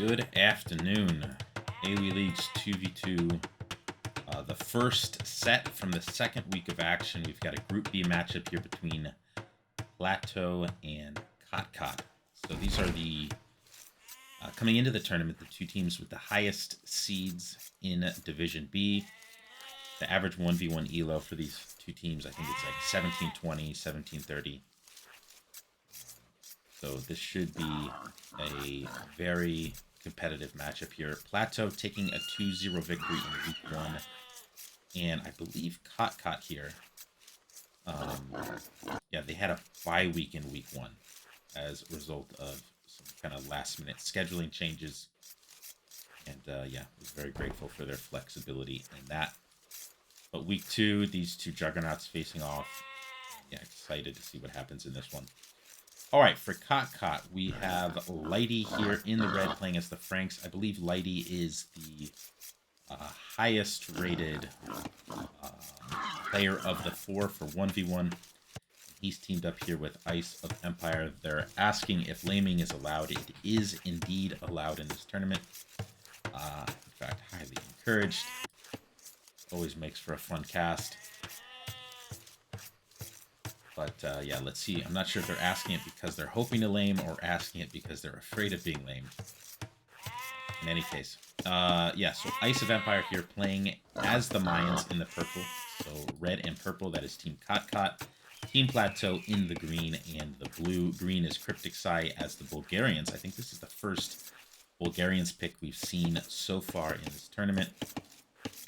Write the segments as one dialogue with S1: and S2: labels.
S1: Good afternoon. AOE League's 2v2. The first set from the second week of action. We've got a Group B matchup here between Plateua and CotCot. So these are the, coming into the tournament, the two teams with the highest seeds in Division B. The average 1v1 elo for these two teams, I think it's like 1720, 1730. So this should be a very competitive matchup here. Plateau taking a 2-0 victory in week 1. And I believe CotCot here, yeah, they had a bye week in week 1 as a result of some kind of last-minute scheduling changes. And yeah, was very grateful for their flexibility in that. But week 2, these two juggernauts facing off. Yeah, excited to see what happens in this one. All right, for CotCot, we have Lighty here in the red playing as the Franks. I believe Lighty is the highest rated player of the 4 for 1v1. He's teamed up here with Ice of Empire. They're asking if laming is allowed. It is indeed allowed in this tournament. In fact, highly encouraged. Always makes for a fun cast. But yeah, let's see. I'm not sure if they're asking it because they're hoping to lame or asking it because they're afraid of being lamed. In any case, yeah, so Ice of Empire here playing as the Mayans in the purple. So red and purple, that is Team CotCot. Team Plateau in the green and the blue. Green is Cryptic Sai as the Bulgarians. I think this is the first Bulgarians pick we've seen so far in this tournament.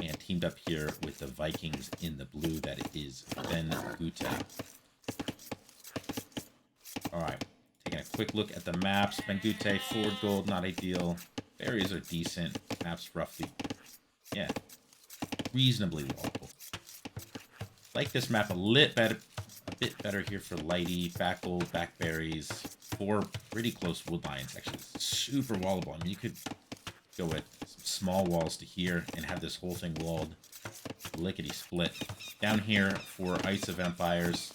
S1: And teamed up here with the Vikings in the blue, that is Ben Gute. Alright, taking a quick look at the maps. Bengute, forward gold, not ideal. Berries are decent. Maps roughly, yeah, reasonably walkable. Like this map a bit better here for Lighty. Back gold, back berries. 4 pretty close wood lines, actually. Super wallable. I mean, you could go with some small walls to here and have this whole thing walled. Lickety split. Down here for Ice of Empires.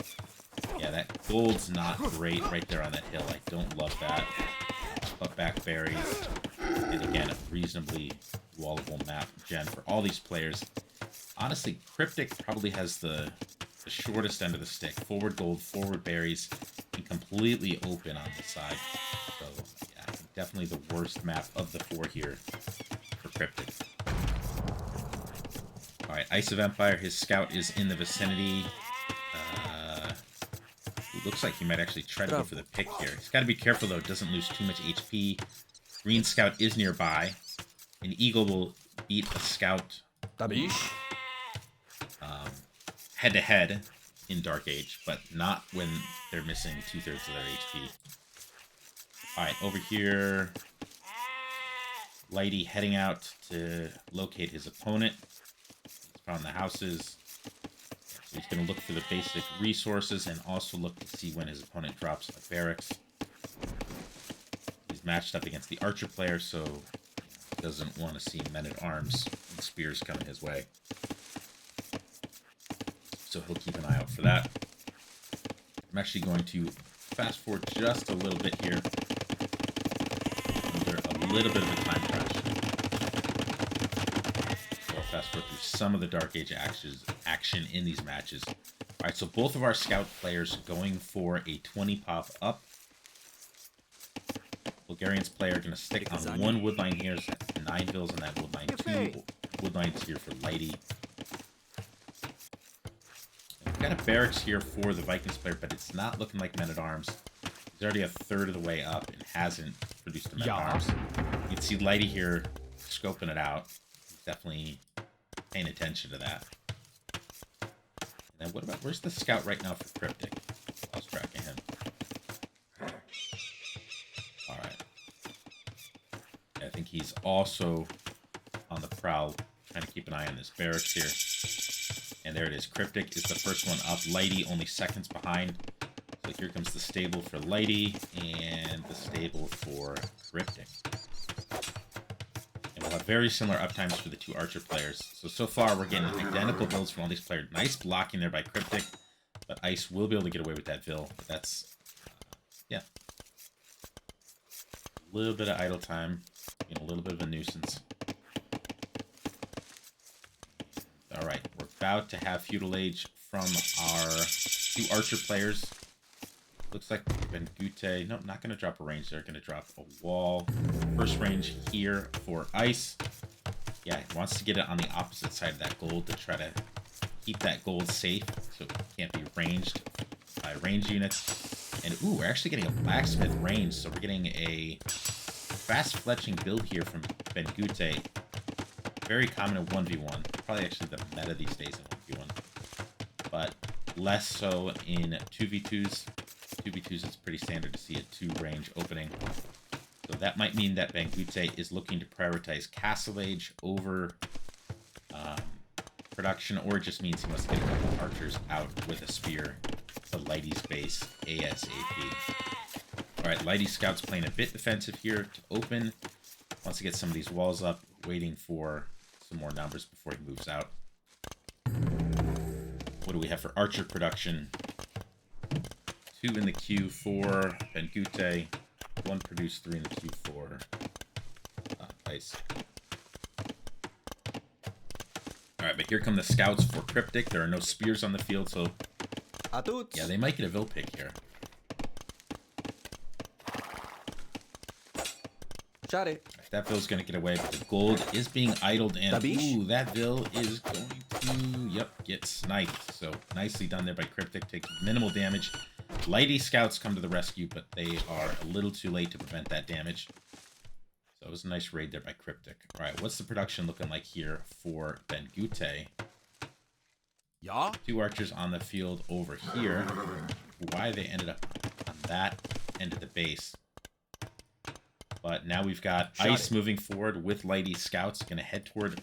S1: Yeah, that gold's not great right there on that hill. I don't love that. But back berries. And again, a reasonably wallable map gen for all these players. Honestly, Cryptic probably has the shortest end of the stick. Forward gold, forward berries, and completely open on the side. So, yeah, I think definitely the worst map of the 4 here for Cryptic. Alright, Ice of Empire, his scout is in the vicinity. It looks like he might actually try to go for the pick here. He's got to be careful, though. It doesn't lose too much HP. Green Scout is nearby. An Eagle will beat a Scout head-to-head in Dark Age, but not when they're missing 2/3 of their HP. Alright, over here, Lighty heading out to locate his opponent. He's found the houses. So he's going to look for the basic resources and also look to see when his opponent drops a barracks. He's matched up against the archer player, so he doesn't want to see men-at-arms and spears coming his way. So he'll keep an eye out for that. I'm actually going to fast forward just a little bit here. Under a little bit of a time crash. So I'll fast forward through some of the Dark Age action in these matches. Alright, so both of our scout players going for a 20 pop up. Bulgarians player going to stick on 1 woodline here, so that's 9 bills on that woodline. 2 woodlines here for Lighty. We've got a barracks here for the Vikings player, but it's not looking like men-at-arms. He's already a third of the way up and hasn't produced a men-at-arms. You can see Lighty here scoping it out. He's definitely paying attention to that. And then what about, where's the scout right now for Cryptic? Lost track of him. Alright. Yeah, I think he's also on the prowl, trying to keep an eye on this barracks here. And there it is. Cryptic is the first one up. Lighty only seconds behind. So here comes the stable for Lighty and the stable for Cryptic. And we'll have very similar uptimes for the 2 archer players. So far we're getting identical builds from all these players. Nice blocking there by Cryptic. But Ice will be able to get away with that Vil. But that's, yeah. A little bit of idle time. Being a little bit of a nuisance. Alright, we're about to have Feudal Age from our 2 Archer players. Looks like Bengute... Nope, not going to drop a range. They're going to drop a wall. First range here for Ice. Yeah, he wants to get it on the opposite side of that gold to try to keep that gold safe so it can't be ranged by range units. And, ooh, we're actually getting a blacksmith range, so we're getting a fast-fletching build here from Bengute. Very common in 1v1. Probably actually the meta these days in 1v1. But less so in 2v2s. 2v2s, it's pretty standard to see a 2-range opening. So that might mean that Bengute is looking to prioritize Castle Age over production, or it just means he wants to get a couple archers out with a spear to Lighty's base ASAP. Alright, Lighty Scout's playing a bit defensive here to open. Wants to get some of these walls up, waiting for some more numbers before he moves out. What do we have for archer production? 2 in the queue for Bengute. 1 produced, 3 in the queue for Ice. Alright, but here come the scouts for Cryptic. There are no spears on the field, so... yeah, they might get a Vil pick here.
S2: Shot it.
S1: That Vil's going to get away, but the gold is being idled, and ooh, that Vil is going to, yep, get sniped. So nicely done there by Cryptic, taking minimal damage. Lighty Scouts come to the rescue, but they are a little too late to prevent that damage. So it was a nice raid there by Cryptic. All right, what's the production looking like here for Bengute?
S2: Yeah.
S1: 2 archers on the field over here. Why they ended up on that end of the base. But now we've got Ice moving forward with Lighty Scouts. Going to head toward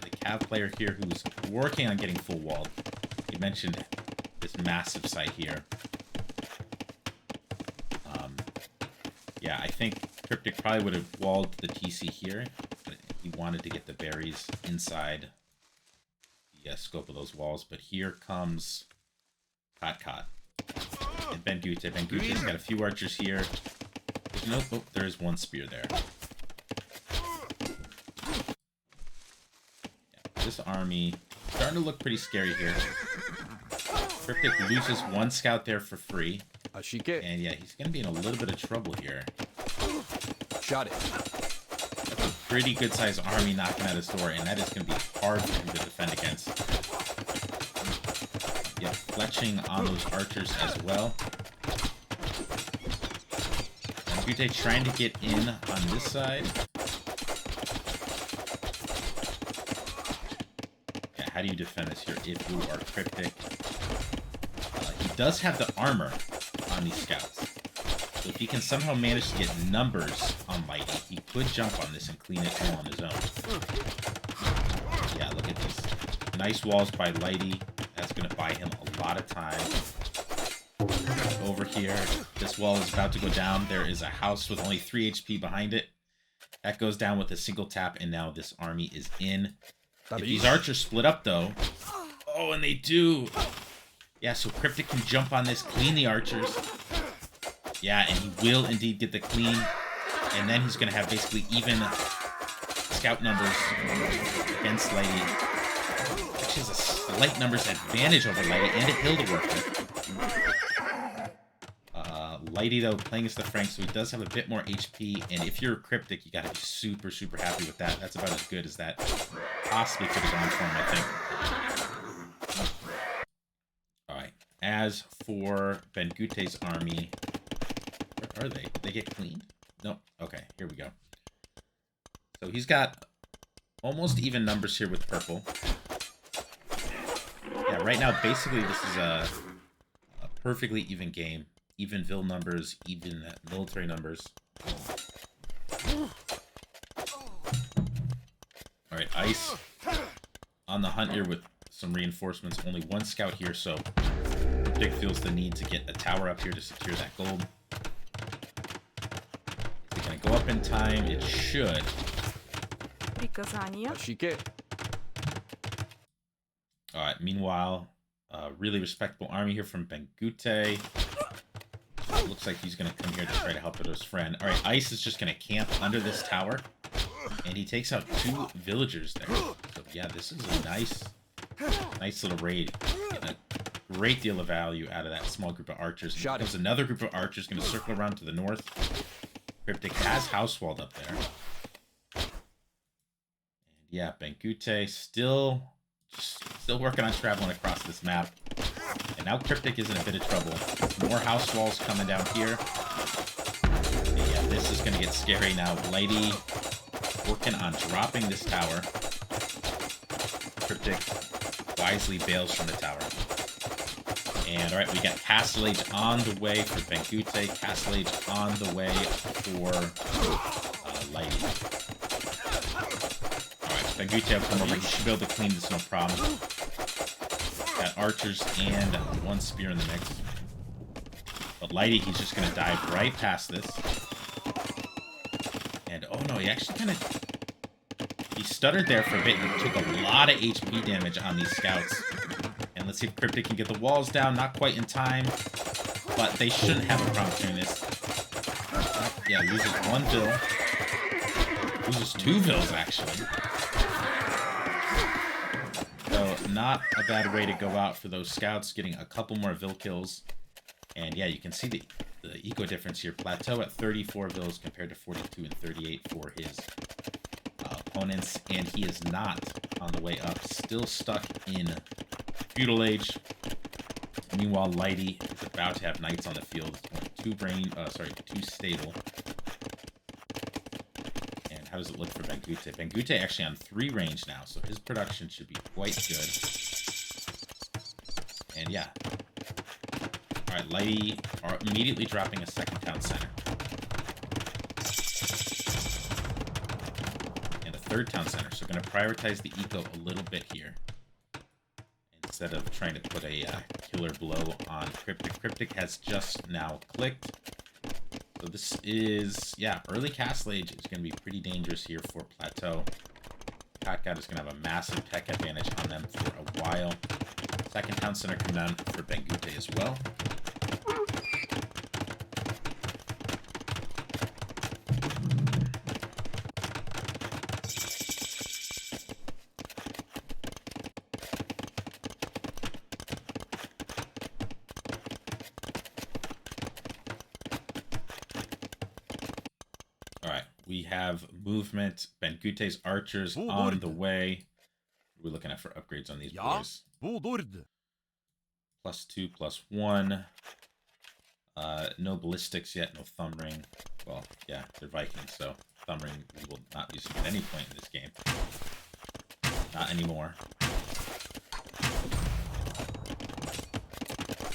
S1: the Cav player here who's working on getting full walled. He mentioned this massive site here. Yeah, I think Cryptic probably would have walled the TC here, but he wanted to get the berries inside the scope of those walls. But here comes CotCot and Bengute. Bengute's got a few archers here. There's no, oh, there is 1 spear there. Yeah, this army starting to look pretty scary here. Cryptic loses 1 scout there for free. And yeah, he's going to be in a little bit of trouble here.
S2: Shot it.
S1: That's a pretty good sized army knocking at his door, and that is going to be hard for him to defend against. Yeah, fletching on those archers as well. Bengute trying to get in on this side. Yeah, how do you defend this here if you are Cryptic? He does have the armor on these scouts. So if he can somehow manage to get numbers on Lighty, he could jump on this and clean it all on his own. Yeah, look at these. Nice walls by Lighty. That's going to buy him a lot of time. Over here, this wall is about to go down. There is a house with only 3 HP behind it. That goes down with a single tap, and now this army is in. If these archers split up, though... Oh, and they do! Yeah, so Cryptic can jump on this, clean the archers. Yeah, and he will indeed get the clean. And then he's going to have basically even scout numbers against Lighty. Actually has a slight numbers advantage over Lighty and a hill to work with. Lighty, though, playing as the Frank, so he does have a bit more HP. And if you're Cryptic, you got to be super, super happy with that. That's about as good as that possibly could have gone for him, I think. Alright, as for Bengute's army, where are they? Did they get cleaned? Nope. Okay, here we go. So he's got almost even numbers here with purple. Yeah, right now, basically, this is a perfectly even game. Even Vil numbers, even military numbers. Alright, Ice on the hunt here with some reinforcements. Only 1 scout here, so Dick feels the need to get a tower up here to secure that gold. Is it going to go up in time? It should. Alright, meanwhile, really respectable army here from Bengute. Looks like he's going to come here to try to help out his friend. Alright, Ice is just going to camp under this tower. And he takes out 2 villagers there. So yeah, this is a nice little raid. Getting a great deal of value out of that small group of archers. There's another group of archers going to circle around to the north. Cryptic has house walled up there. And yeah, Bengute still working on traveling across this map. And now Cryptic is in a bit of trouble. More house walls coming down here. And yeah, this is going to get scary now. Blighty working on dropping this tower. Cryptic wisely bails from the tower. And alright, we got Castle Age on the way for Bengute. Castle Age on the way for Lighty. Alright, Bengute will come over. He should be able to clean this no problem. Got archers and 1 spear in the mix. But Lighty, he's just going to dive right past this. And oh no, he actually kind of... He stuttered there for a bit. He took a lot of HP damage on these scouts. And let's see if Cryptic can get the walls down. Not quite in time. But they shouldn't have a problem doing this. Yeah, loses 1 vill. Loses 2 vills, actually. So, not a bad way to go out for those scouts. Getting a couple more vill kills. And yeah, you can see the eco difference here. Plateau at 34 vills compared to 42 and 38 for his opponents. And he is not on the way up. Still stuck in Feudal Age. Meanwhile, Lighty is about to have knights on the field. 2 stable. And how does it look for Bengute? Bengute actually on 3 range now, so his production should be quite good. And yeah. Alright, Lighty are immediately dropping a 2nd town center. And a 3rd town center, so going to prioritize the eco a little bit here. Instead of trying to put a killer blow on Cryptic. Cryptic has just now clicked. So this is, yeah, early Castle Age is going to be pretty dangerous here for Plateau. CotCot is going to have a massive tech advantage on them for a while. 2nd town center come down for Bengute as well. We have movement. Bengute's archers on the way. What are we looking at for upgrades on these boys? +2, +1. No ballistics yet, no thumb ring. Well, yeah, they're Vikings, so thumb ring we will not use at any point in this game. Not anymore.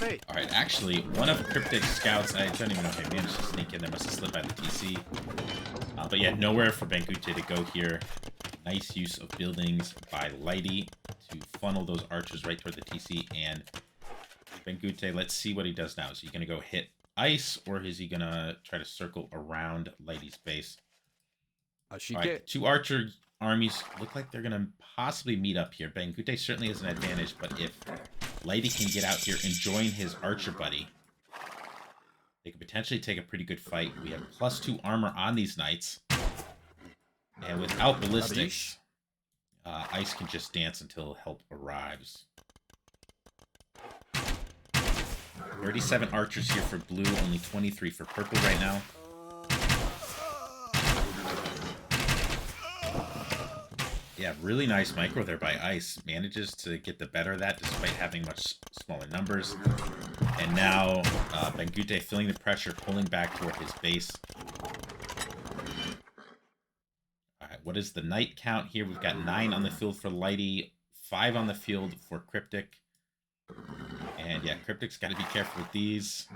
S1: Alright, actually, one of Cryptic's scouts, I don't even know if he managed to sneak in there, must have slipped by the TC. But yeah, nowhere for Bengute to go here. Nice use of buildings by Lighty to funnel those archers right toward the TC. And Bengute, let's see what he does now. Is he going to go hit ice, or is he going to try to circle around Lighty's base? Alright, 2 archer armies look like they're going to possibly meet up here. Bengute certainly has an advantage, but if Lighty can get out here and join his archer buddy, they could potentially take a pretty good fight. We have +2 armor on these knights. And without ballistics, ice can just dance until help arrives. 37 archers here for blue, only 23 for purple right now. Yeah, really nice micro there by Ice. Manages to get the better of that despite having much smaller numbers. And now Bengute feeling the pressure, pulling back toward his base. Alright, what is the knight count here? We've got 9 on the field for Lighty, 5 on the field for Cryptic. And yeah, Cryptic's got to be careful with these.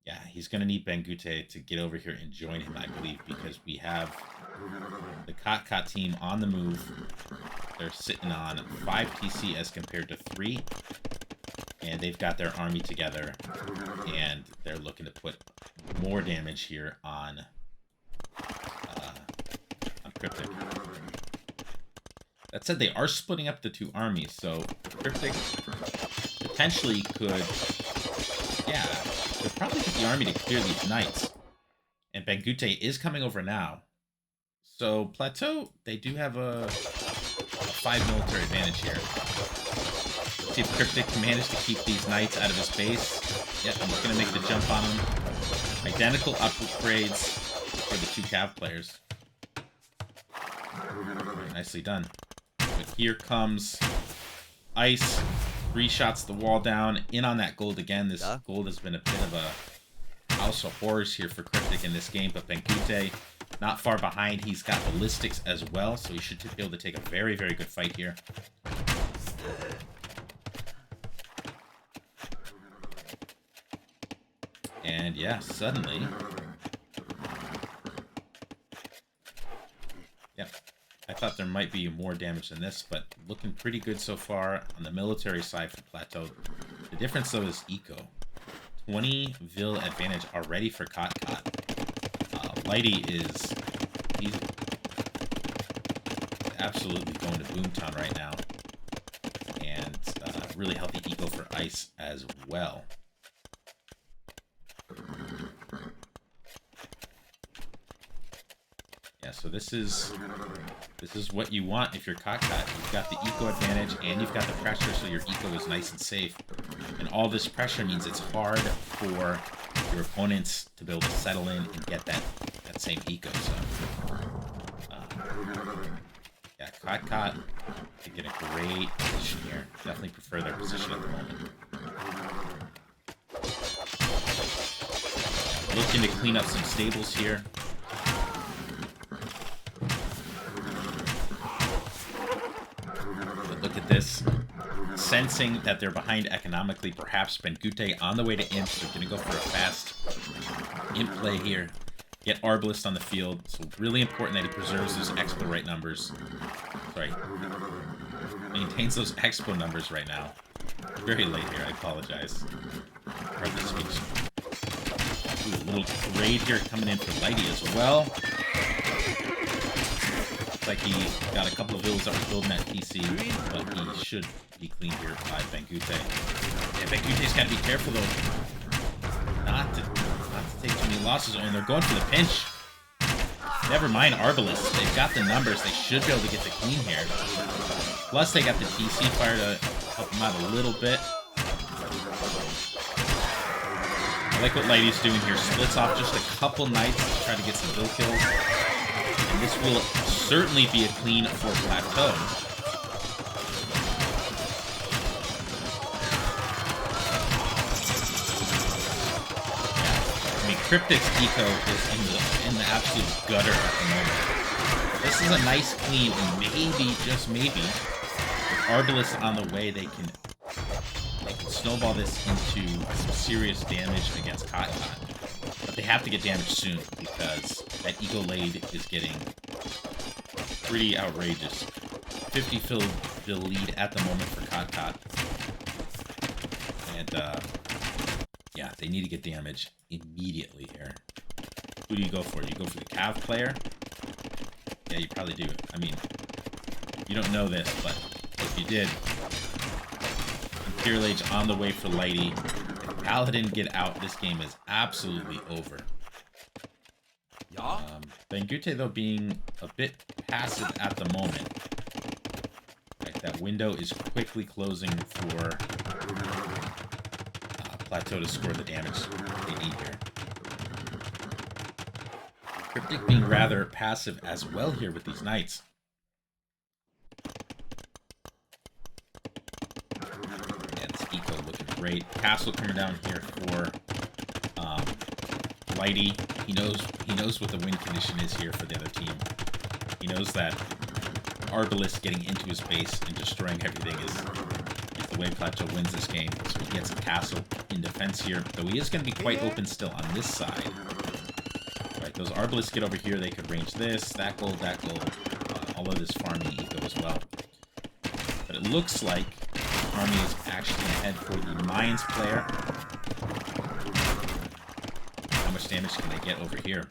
S1: Yeah, he's going to need Bengute to get over here and join him, I believe, because we have the CotCot team on the move. They're sitting on 5 TC as compared to 3. And they've got their army together. And they're looking to put more damage here on Cryptic. That said, they are splitting up the 2 armies. So Cryptic potentially could... Yeah, could probably get the army to clear these knights. And Bengute is coming over now. So Plateau, they do have a 5 military advantage here. Let's see if Cryptic can manage to keep these knights out of his base. Yep, he's going to make the jump on them. Identical upgrades for the 2 cav players. Very nicely done. But here comes Ice. 3 shots the wall down. In on that gold again. This gold has been a bit of a house of horrors here for Cryptic in this game. But Benkute, not far behind. He's got ballistics as well. So he should be able to take a very, very good fight here. And yeah, suddenly... Yep. I thought there might be more damage than this, but looking pretty good so far on the military side for Plateau. The difference, though, is eco. 20 Vil advantage already for CotCot. Lighty is... He's absolutely going to Boomtown right now. And really healthy eco for Ice as well. Yeah, so this is what you want if you're CotCot. You've got the eco advantage and you've got the pressure, so your eco is nice and safe. And all this pressure means it's hard for your opponents to be able to settle in and get that same eco. So, yeah, CotCot to get a great position here. Definitely prefer their position at the moment. Looking to clean up some stables here. Look at this. Sensing that they're behind economically, perhaps Benkute on the way to Imps. They're going to go for a fast Imp play here. Get Arbalist on the field. So really important that he preserves those Expo right numbers. Sorry. Maintains those Expo numbers right now. Very late here, I apologize. Pardon the speech. Ooh, a little raid here coming in for Lighty as well. Looks like he got a couple of villas that were building that PC, but he should be clean here by Benkute. Yeah, Benkute's got to be careful though, not to take too many losses. And they're going for the pinch. Never mind Arbalist. They've got the numbers. They should be able to get the clean here. Plus they got the TC fire to help them out a little bit. I like what Lighty's doing here. Splits off just a couple knights to try to get some bill kills. And this will certainly be a clean for Plateau. Yeah. I mean, Cryptic's eco is in the absolute gutter at the moment. This is a nice clean, and maybe, just maybe, with Arbalist on the way, they can snowball this into some serious damage against CotCot. But they have to get damage soon, because that Eco Lade is getting pretty outrageous. 50 Vil lead at the moment for CotCot. And, yeah, they need to get damage immediately here. Who do you go for? Do you go for the Cav player? Yeah, you probably do. I mean, you don't know this, but if you did, Imperial Age on the way for Lighty. If Paladin get out, this game is absolutely over. Benkute, though, being a bit passive at the moment. Right, that window is quickly closing for Plateau to score the damage they need here. Cryptic being rather passive as well here with these knights. And this eco looking great. Castle coming down here for Lighty. He knows what the win condition is here for the other team. He knows that Arbalist getting into his base and destroying everything is the way Plateau wins this game. So he gets a castle in defense here, though he is going to be quite open still on this side. Right, those Arbalists get over here, they could range this, that gold, all of this farming eco as well. But it looks like the army is actually ahead for the Mayans player. How much damage can they get over here?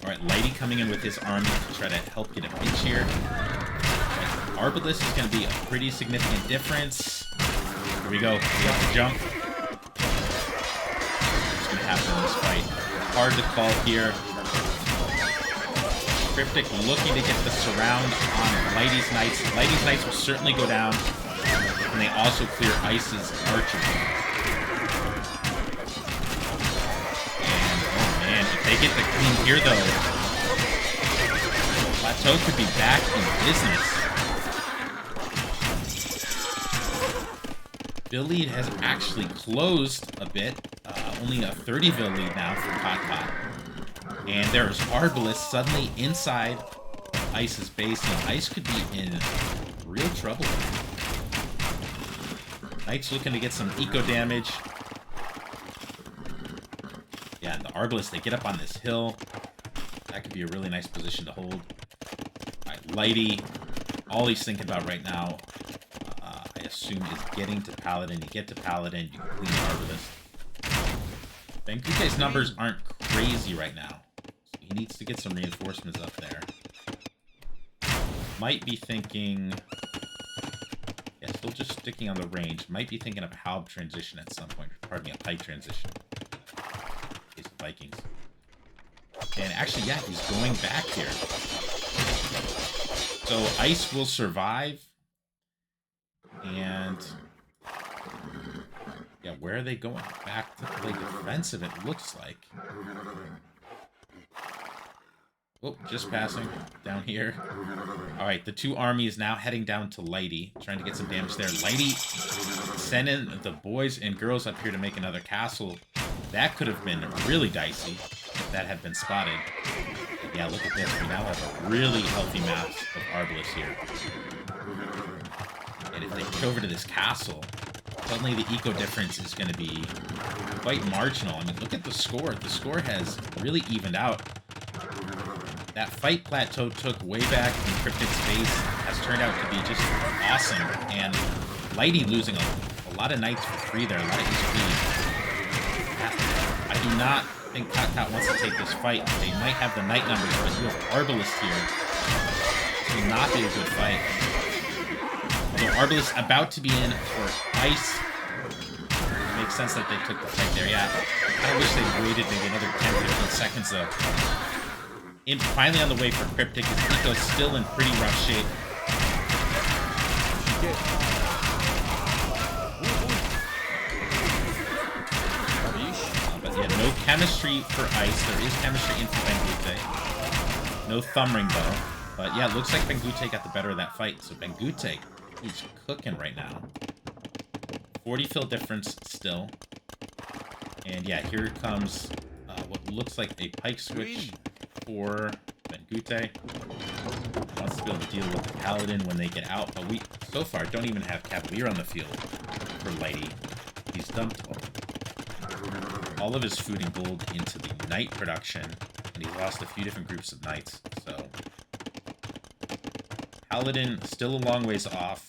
S1: Alright, Lighty coming in with his army to try to help get a pinch here. Right, Arbalist is going to be a pretty significant difference. Here we go. We have to jump. What's going to happen in this fight? Hard to call here. Cryptic looking to get the surround on Lighty's Knights. Lighty's Knights will certainly go down, and they also clear Ice's archers. And, oh man, if they get the queen here, though, Plateau could be back in business. Bill lead has actually closed a bit. Only a 30 Bill lead now for CotCot. And there's Arbalest suddenly inside Ice's base, and Ice could be in real trouble. Knight's looking to get some eco damage. Yeah, and the Arbalest, they get up on this hill. That could be a really nice position to hold. Alright, Lighty, all he's thinking about right now, I assume, is getting to Paladin. You get to Paladin, you clean the Arbalest. Bengute's numbers aren't crazy right now. So he needs to get some reinforcements up there. Might be thinking... Yeah, still just sticking on the range. Might be thinking of Halb transition at some point. Pardon me, a pike transition. In case of Vikings. And actually, yeah, he's going back here. So Ice will survive. And... yeah, where are they going? Back to play defensive, it looks like. Oh, just passing down here. Alright, the two armies now heading down to Lighty, trying to get some damage there. Lighty sending the boys and girls up here to make another castle. That could have been really dicey if that had been spotted. But yeah, look at this. We now have a really healthy map of Arbalest here. And if they get over to this castle, suddenly the eco difference is going to be quite marginal. I mean, look at the score. The score has really evened out. That fight Plateau took way back in Cryptic's base has turned out to be just awesome. And Lighty losing a lot of knights for free there, a lot of HP. I do not think CotCot wants to take this fight. They might have the knight numbers, but you have Arbalest here. This will not be a good fight. Although Arbalest about to be in for Ice. It makes sense that they took the fight there. Yeah, I wish they waited maybe another 10-15 seconds though. Finally on the way for Cryptic. His eco's still in pretty rough shape. But yeah, no chemistry for Ice. There is chemistry in for Bengute. No thumb ring though. But yeah, it looks like Bengute got the better of that fight. So Bengute, he's cooking right now. 40 fill difference still. And yeah, here comes what looks like a pike switch for Bengute. Wants to be able to deal with the Paladin when they get out, but we, so far, don't even have Cavalier on the field for Lighty. He's dumped all of his food and gold into the Knight production, and he lost a few different groups of Knights, so... Paladin still a long ways off,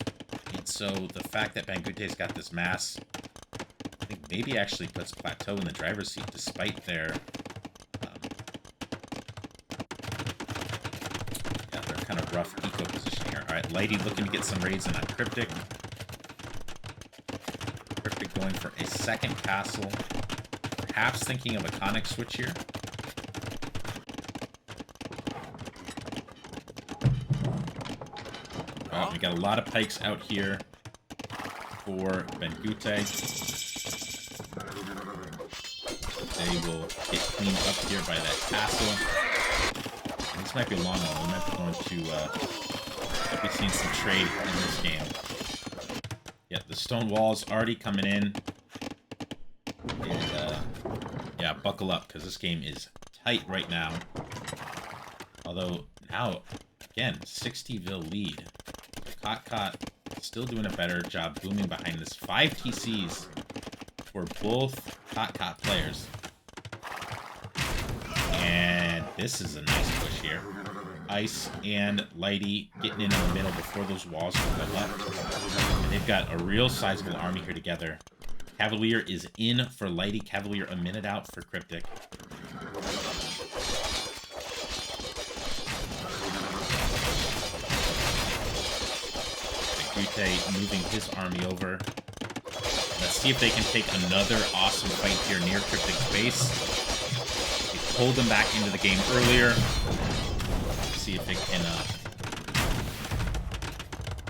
S1: and so the fact that Bengute's got this mass, I think maybe actually puts Plateau in the driver's seat, despite their... kind of rough eco position here. Alright, Lighty looking to get some raids in on Cryptic. Cryptic going for a second castle. Perhaps thinking of a conic switch here. We got a lot of pikes out here for Bengute. They will get cleaned up here by that castle. This might be a long one. We might be going to be seeing some trade in this game. Yeah, the stone wall's already coming in. And, yeah, buckle up, because this game is tight right now. Although, now, again, 60 Vil lead. CotCot still doing a better job booming behind this. 5 TCs for both CotCot players. And this is a nice push here. Ice and Lighty getting in the middle before those walls go up. And they've got a real sizable army here together. Cavalier is in for Lighty. Cavalier a minute out for Cryptic. Bengute moving his army over. Let's see if they can take another awesome fight here near Cryptic's base. Pulled them back into the game earlier. see if it can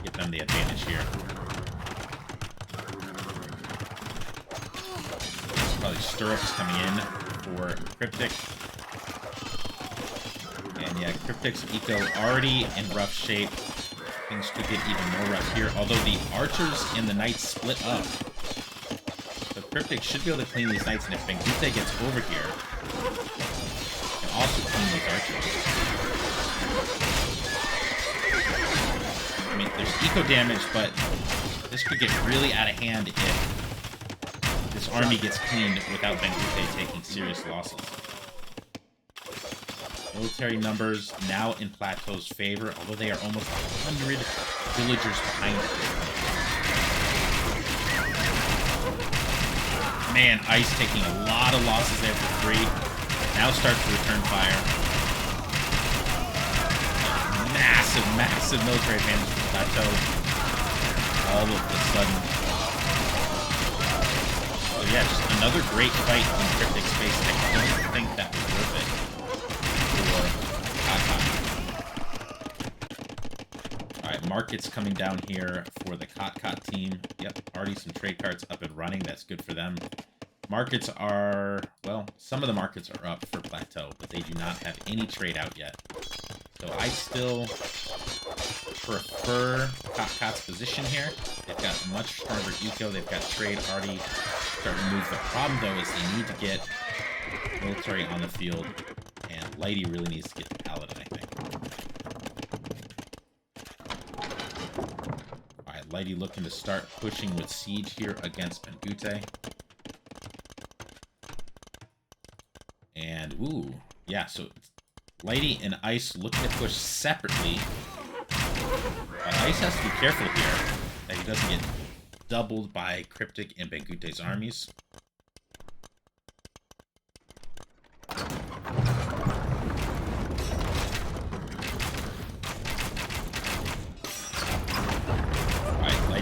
S1: get them the advantage here. There's probably stirrups coming in for Cryptic. And yeah, Cryptic's eco already in rough shape. Things could get even more rough here, although the archers and the knights split up. So Cryptic should be able to clean these knights, and if Bengute gets over here, can also clean these archers. I mean, there's eco damage, but this could get really out of hand if this army gets cleaned without Bengute taking serious losses. Military numbers now in Plateau's favor, although they are almost 100 villagers behind it. Man, Ice taking a lot of losses there for free. Now starts to return fire. Massive, massive military advantage for Plateau. All of a sudden. So yeah, just another great fight in Cryptic space. I don't think that was worth it. Alright, markets coming down here for the CotCot team. Yep, already some trade carts up and running. That's good for them. Markets are, well, some of the markets are up for Plateau, but they do not have any trade out yet. So I still prefer CotCot's position here. They've got much stronger eco. They've got trade already starting to move. The problem, though, is they need to get military on the field. And Lighty really needs to get the Paladin, I think. Alright, Lighty looking to start pushing with Siege here against Bengute. And, ooh, yeah, so Lighty and Ice looking to push separately. But Ice has to be careful here that he doesn't get doubled by Cryptic and Bengute's armies.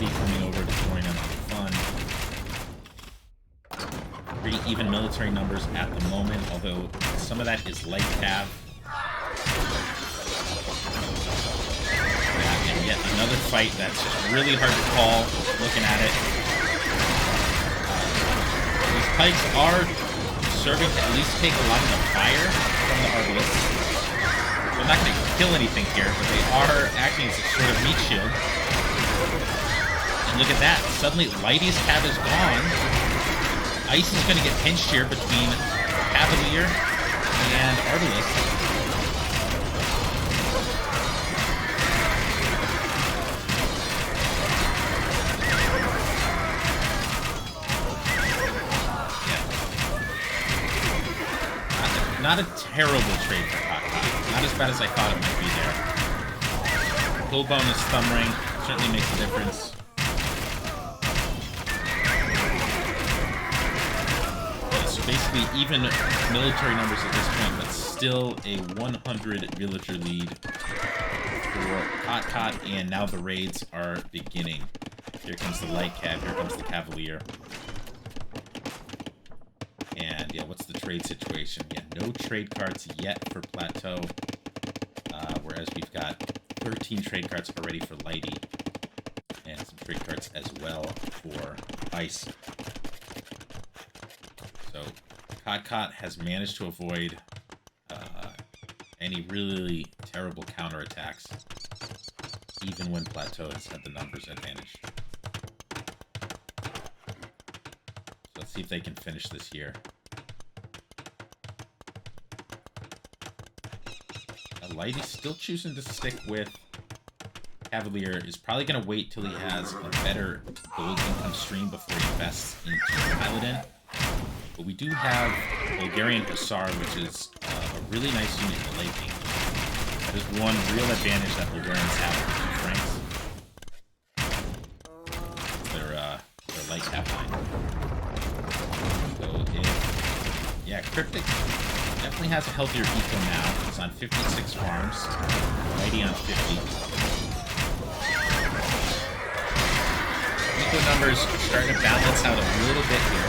S1: Coming over to join in on the fun. Pretty even military numbers at the moment, although some of that is light cav. Yeah, and yet another fight that's just really hard to call, looking at it. These pikes are serving to at least take a lot of the fire from the Arbalists. They're not going to kill anything here, but they are acting as a sort of meat shield. Look at that. Suddenly, Lighty's cav is gone. Ice is going to get pinched here between Cavalier and Arbalist. Yeah. Not a terrible trade for CotCot. Not as bad as I thought it might be there. Full bonus thumb ring certainly makes a difference. Basically even military numbers at this point, but still a 100 villager lead for CotCot, and now the raids are beginning. Here comes the light cav, here comes the Cavalier. And yeah, what's the trade situation? Yeah, no trade cards yet for Plateau, whereas we've got 13 trade cards already for Lighty, and some trade cards as well for Ice. So CotCot has managed to avoid any really terrible counterattacks, even when Plateau has had the numbers advantage. So let's see if they can finish this here. Lighty's still choosing to stick with Cavalier. Is probably going to wait till he has a better gold income stream before he invests into Paladin. But we do have Bulgarian Hussar, which is a really nice unit in the late game. That is one real advantage that Bulgarians have with Franks. Their light cap line. So yeah, Cryptic definitely has a healthier eco now. It's on 56 farms. Lighty on 50. Eco numbers are starting to balance out a little bit here.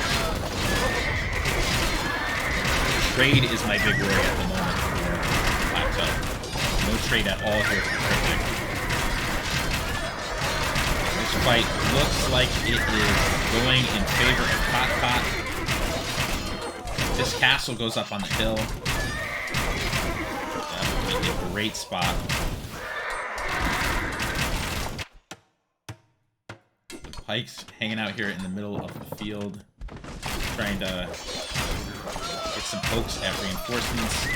S1: Trade is my big worry at the moment for Plateau. No trade at all here for Cryptic. This fight looks like it is going in favor of CotCot. This castle goes up on the hill. That would be a great spot. The Pikes hanging out here in the middle of the field, trying to get some pokes at reinforcements.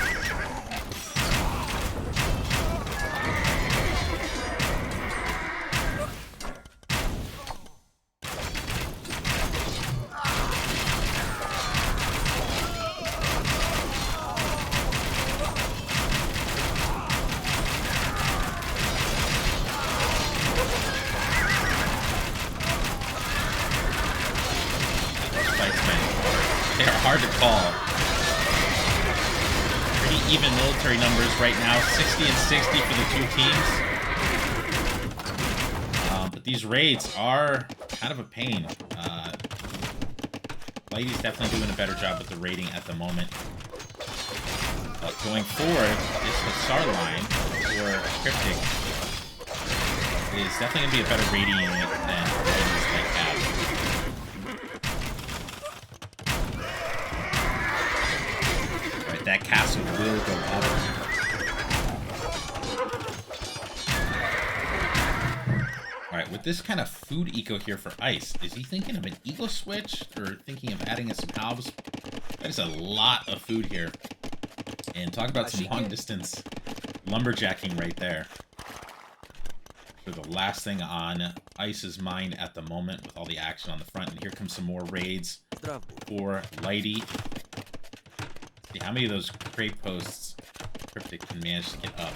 S1: They are hard to call. Pretty even military numbers right now, 60 and 60 for the two teams. But these raids are kind of a pain. Lady's definitely doing a better job with the raiding at the moment. But going forward, this Hussar line for Cryptic is definitely going to be a better raiding unit than Ladies like have. That castle will go up. Alright, with this kind of food eco here for Ice, is he thinking of an eco switch or thinking of adding in some halves? That is a lot of food here. And talk about some long distance lumberjacking right there. For the last thing on Ice's mind at the moment with all the action on the front. And here comes some more raids for Lighty. See how many of those crate posts Cryptic can manage to get up.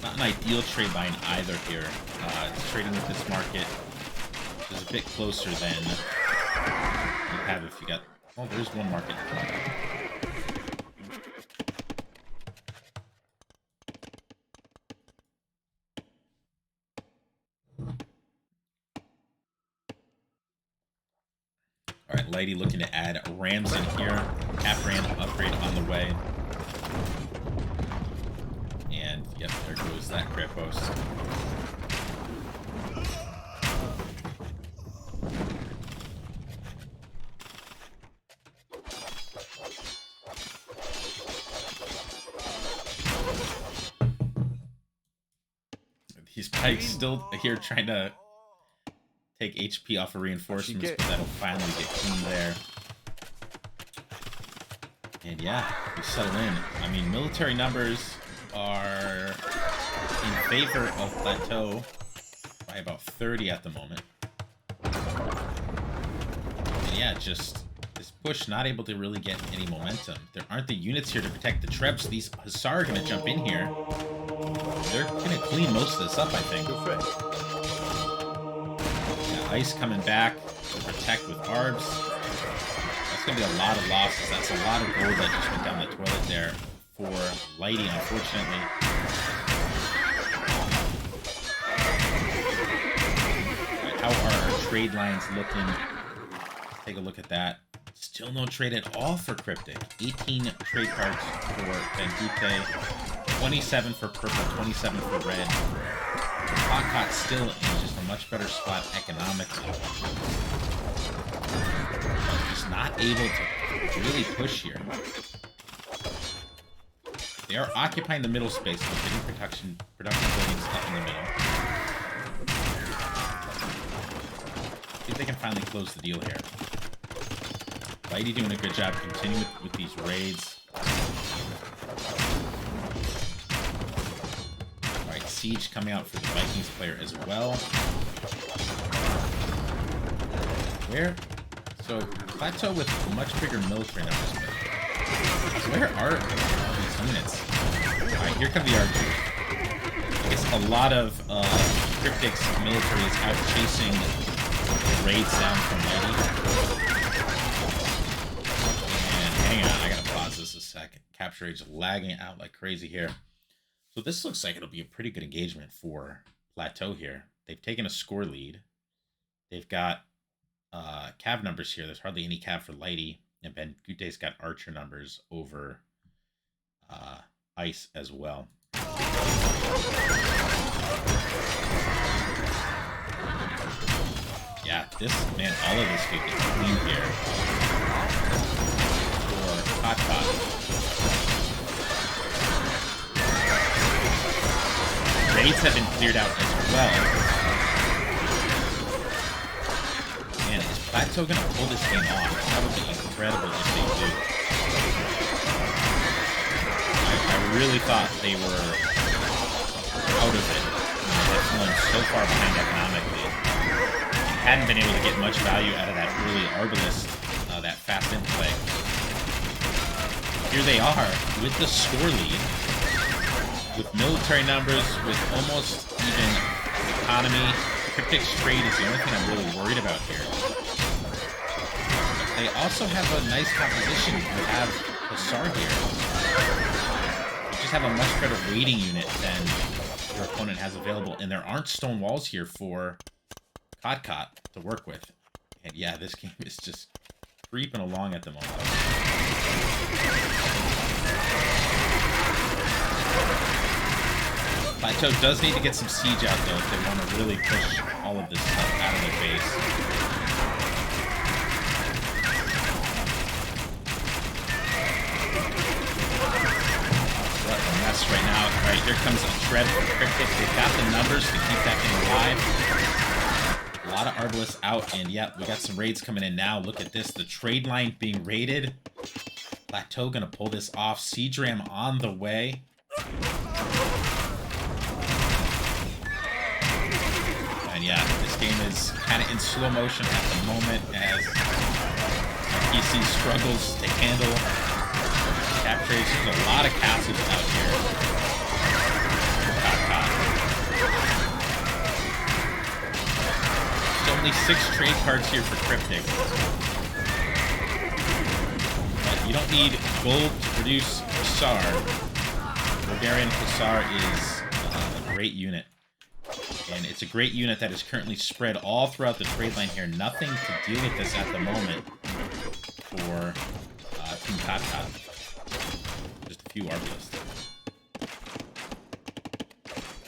S1: Not an ideal trade line either here. It's trading with this market, which is a bit closer than you have if you got... Oh, there's one market. Alright, Lighty looking to add rams in here. Cap ram upgrade on the way. And, yep, there goes that crit post. These Pikes still here trying to take HP off of reinforcements, but that'll finally get cleaned there. And yeah, we settle in. I mean, military numbers are in favor of Plateau by about 30 at the moment. And yeah, just this push not able to really get any momentum. There aren't the units here to protect the Trebs. These Hussar are going to jump in here. They're going to clean most of this up, I think. Ice coming back to protect with Arbs. That's going to be a lot of losses. That's a lot of gold that just went down the toilet there for Lighty, unfortunately. Right, how are our trade lines looking? Let's take a look at that. Still no trade at all for Cryptic. 18 trade cards for Bengute, 27 for purple, 27 for red. CotCot still in just a much better spot economically. Just not able to really push here. They are occupying the middle space and getting production buildings up in the middle. See if they can finally close the deal here. Lighty doing a good job continuing with these raids. Siege coming out for the Vikings player as well. Where? So, Plateau with much bigger military numbers. Where are these units? Alright, here come the archers. I guess a lot of Cryptic's military is out chasing the raids down from Lighty. And hang on, I gotta pause this a second. Capture rate just lagging out like crazy here. So this looks like it'll be a pretty good engagement for Plateau here. They've taken a score lead. They've got cav numbers here. There's hardly any cav for Lighty. And Bengute's got archer numbers over ice as well. Yeah, man, all of this could get clean here for CotCot. Raids have been cleared out as well. Man, is Plateau going to pull this game off? That would be incredible if they do. I really thought they were out of it. They've fallen so far behind economically. Hadn't been able to get much value out of that early Arbalest, that fast in play. Here they are with the score lead, with military numbers, with almost even economy. Cryptic's trade is the only thing I'm really worried about here. They also have a nice composition. You have Hussar here. You just have a much better raiding unit than your opponent has available, and there aren't stone walls here for CotCot to work with. And yeah, this game is just creeping along at the moment. Plateau does need to get some siege out though if they want to really push all of this stuff out of their base. What a mess right now. Alright, here comes a shred for Cryptic. They've got the numbers to keep that thing alive. A lot of Arbalists out, and yeah, we got some raids coming in now. Look at this, the trade line being raided. Plateau gonna pull this off. Siege Ram on the way. And yeah, this game is kind of in slow motion at the moment as PC struggles to handle captures. There's a lot of castles out here. There's only 6 trade cards here for Cryptic. But you don't need gold to produce Hussar. Bulgarian Hussar is a great unit. And it's a great unit that is currently spread all throughout the trade line here. Nothing to deal with this at the moment for Team CotCot. Just a few Arbalists.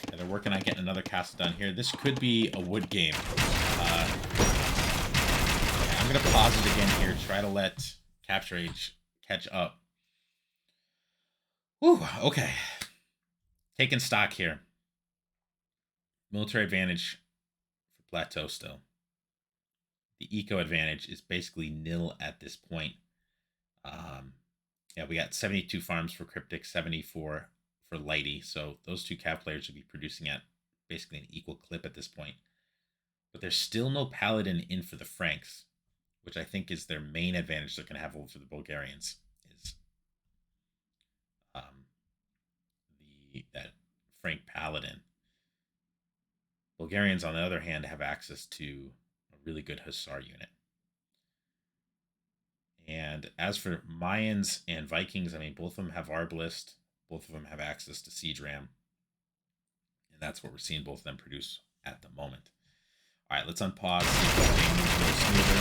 S1: Yeah, they're working on getting another castle done here. This could be a wood game. Yeah, I'm going to pause it again here. Try to let Capture Age catch up. Whew, okay. Taking stock here. Military advantage for Plateau still. The eco advantage is basically nil at this point. Yeah, we got 72 farms for Cryptic, 74 for Lighty. So those two cav players will be producing at basically an equal clip at this point. But there's still no Paladin in for the Franks, which I think is their main advantage they're going to have over the Bulgarians. Is that Frank Paladin. Bulgarians, on the other hand, have access to a really good Hussar unit. And as for Mayans and Vikings, I mean, both of them have Arbalest. Both of them have access to Siege Ram. And that's what we're seeing both of them produce at the moment. All right, let's unpause. See if this game moves a little smoother.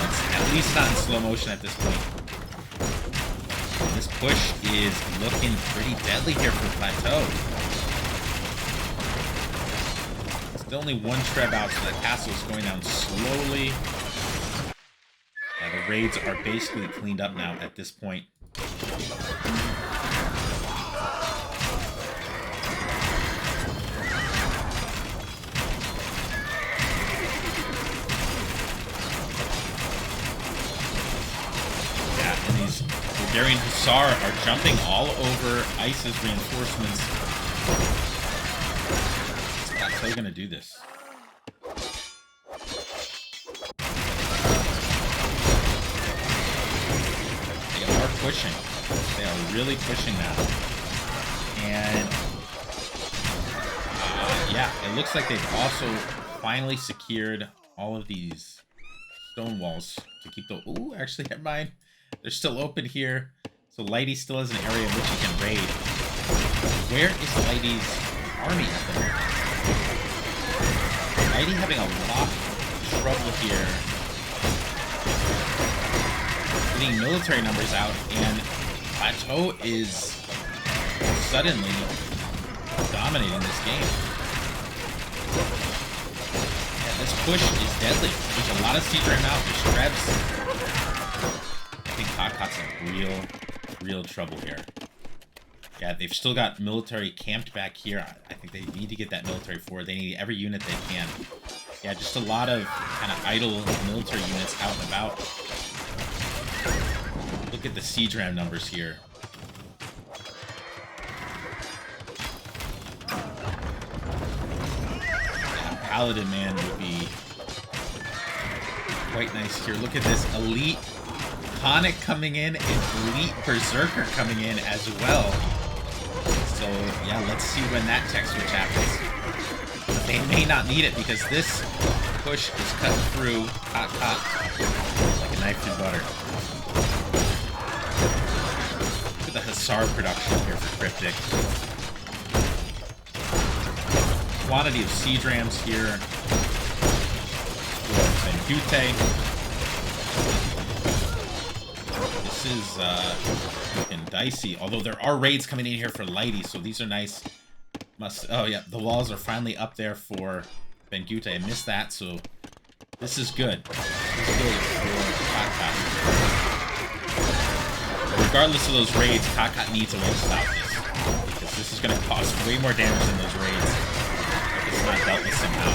S1: It's at least not in slow motion at this point. This push is looking pretty deadly here for Plateau. Still only one Treb out, so the castle is going down slowly. The raids are basically cleaned up now at this point. Yeah, and these Bulgarian Hussar are jumping all over ISIS reinforcements. They're gonna do this. They are pushing. They are really pushing now. And yeah, it looks like they've also finally secured all of these stone walls to keep the. Ooh, actually, never mind. They're still open here. So Lighty still has an area in which he can raid. Where is Lighty's army at the moment? Lighty having a lot of trouble here getting military numbers out, and Plateau is suddenly dominating this game. Yeah, this push is deadly. There's a lot of siege right now. There's Trebs. I think CotCot's in real trouble here. Yeah, they've still got military camped back here. I think they need to get that military forward. They need every unit they can. Yeah, just a lot of kind of idle military units out and about. Look at the siege ram numbers here. Yeah, Paladin, man, would be quite nice here. Look at this elite Conic coming in and elite Berserker coming in as well. So, yeah, let's see when that tech switch happens. They may not need it because this push is cut through CotCot like a knife through butter. Look at the Hussar production here for Cryptic. Quantity of siege rams here for Bengute. This is looking dicey, although there are raids coming in here for Lighty, so these are nice. Oh yeah, the walls are finally up there for Bengute. I missed that, so this is good. This is good for CotCot. But regardless of those raids, CotCot needs a way to stop this, because this is going to cause way more damage than those raids if it's not dealt with somehow.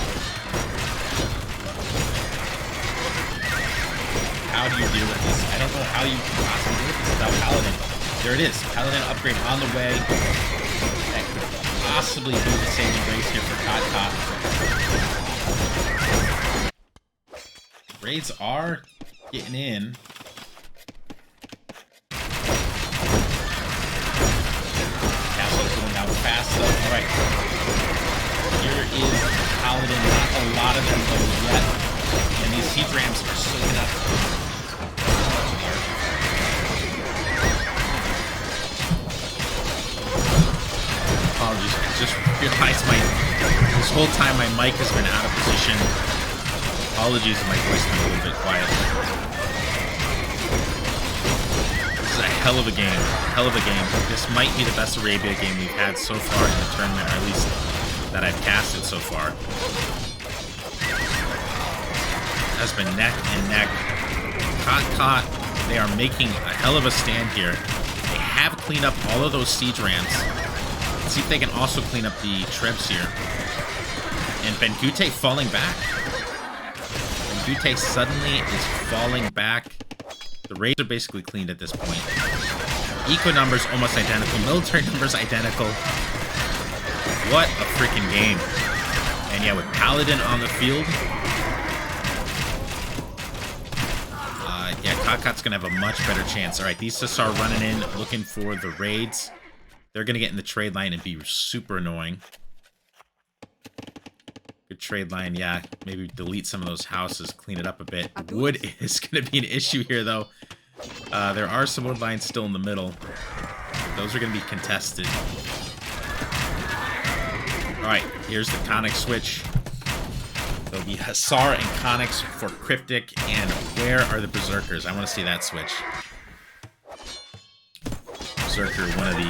S1: How do you deal with this? I don't know how you can possibly deal with this without Paladin. There it is. Paladin upgrade on the way. That could possibly be the saving grace here for CotCot. Raids are getting in. Castle's going down fast though. Alright. Here is Paladin. Not a lot of them though yet. And these siege rams are soaking up. Apologies, I just realized this whole time my mic has been out of position. Apologies if my voice been a little bit quiet. This is a hell of a game. Hell of a game. This might be the best Arabia game we've had so far in the tournament, or at least that I've casted so far. It has been neck and neck. CotCot, they are making a hell of a stand here. They have cleaned up all of those siege rams. Let's see if they can also clean up the Trebs here. And Bengute falling back. Bengute suddenly is falling back. The raids are basically cleaned at this point. Eco numbers almost identical. Military numbers identical. What a freaking game. And yeah, with Paladin on the field. Yeah, CotCot's going to have a much better chance. Alright, these Hussar running in, looking for the raids. They're going to get in the trade line and be super annoying. Good trade line, yeah. Maybe delete some of those houses, clean it up a bit. Wood is going to be an issue here, though. There are some wood lines still in the middle. Those are going to be contested. Alright, here's the Conic switch. There'll be Hussar and Conics for Cryptic, and where are the Berserkers? I want to see that switch. Berserker, one of the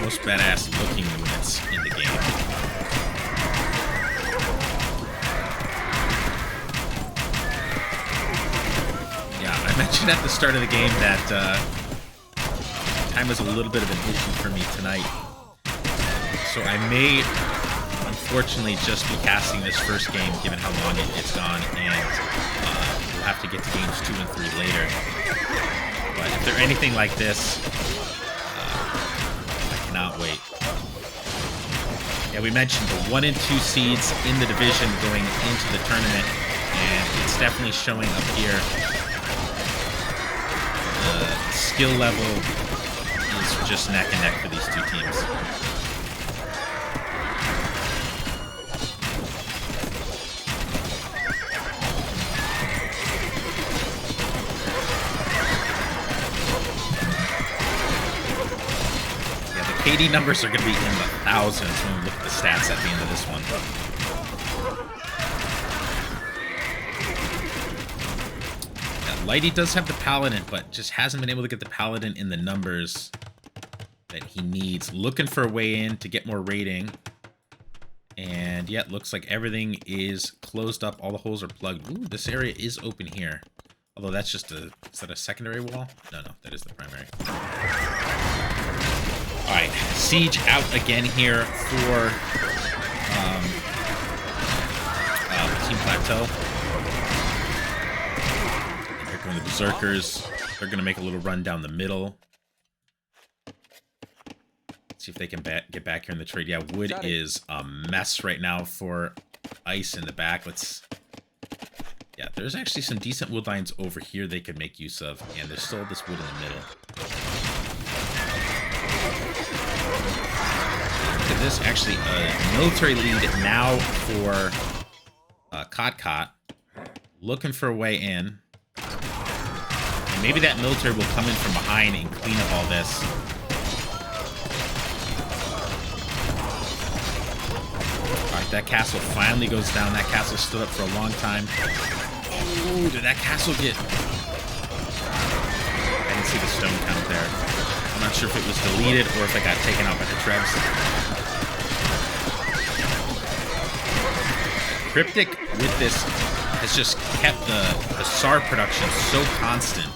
S1: most badass looking units in the game. Yeah, I mentioned at the start of the game that time was a little bit of an issue for me tonight. So I may, unfortunately, just be casting this first game, given how long it's gone, and we'll have to get to games 2 and 3 later. But if they're anything like this, I cannot wait. Yeah, we mentioned the 1 and 2 seeds in the division going into the tournament, and it's definitely showing up here. The skill level is just neck and neck for these two teams. KD numbers are going to be in the thousands when we look at the stats at the end of this one. Yeah, Lighty does have the Paladin, but just hasn't been able to get the Paladin in the numbers that he needs. Looking for a way in to get more rating. And yeah, it looks like everything is closed up. All the holes are plugged. Ooh, this area is open here. Although that's just a... Is that a secondary wall? No, that is the primary. Alright, Siege out again here for Team Plateau. And here come the Berserkers. They're going to make a little run down the middle. See if they can get back here in the trade. Yeah, wood is a mess right now for ice in the back. Yeah, there's actually some decent wood lines over here they could make use of, and there's still this wood in the middle. Look at this, actually a military lead now for CotCot, looking for a way in. And maybe that military will come in from behind and clean up all this. Alright, that castle finally goes down. That castle stood up for a long time. Ooh, did that castle get... I didn't see the stone count there. I'm not sure if it was deleted or if it got taken out by the Trebs. Cryptic with this has just kept the SAR production so constant.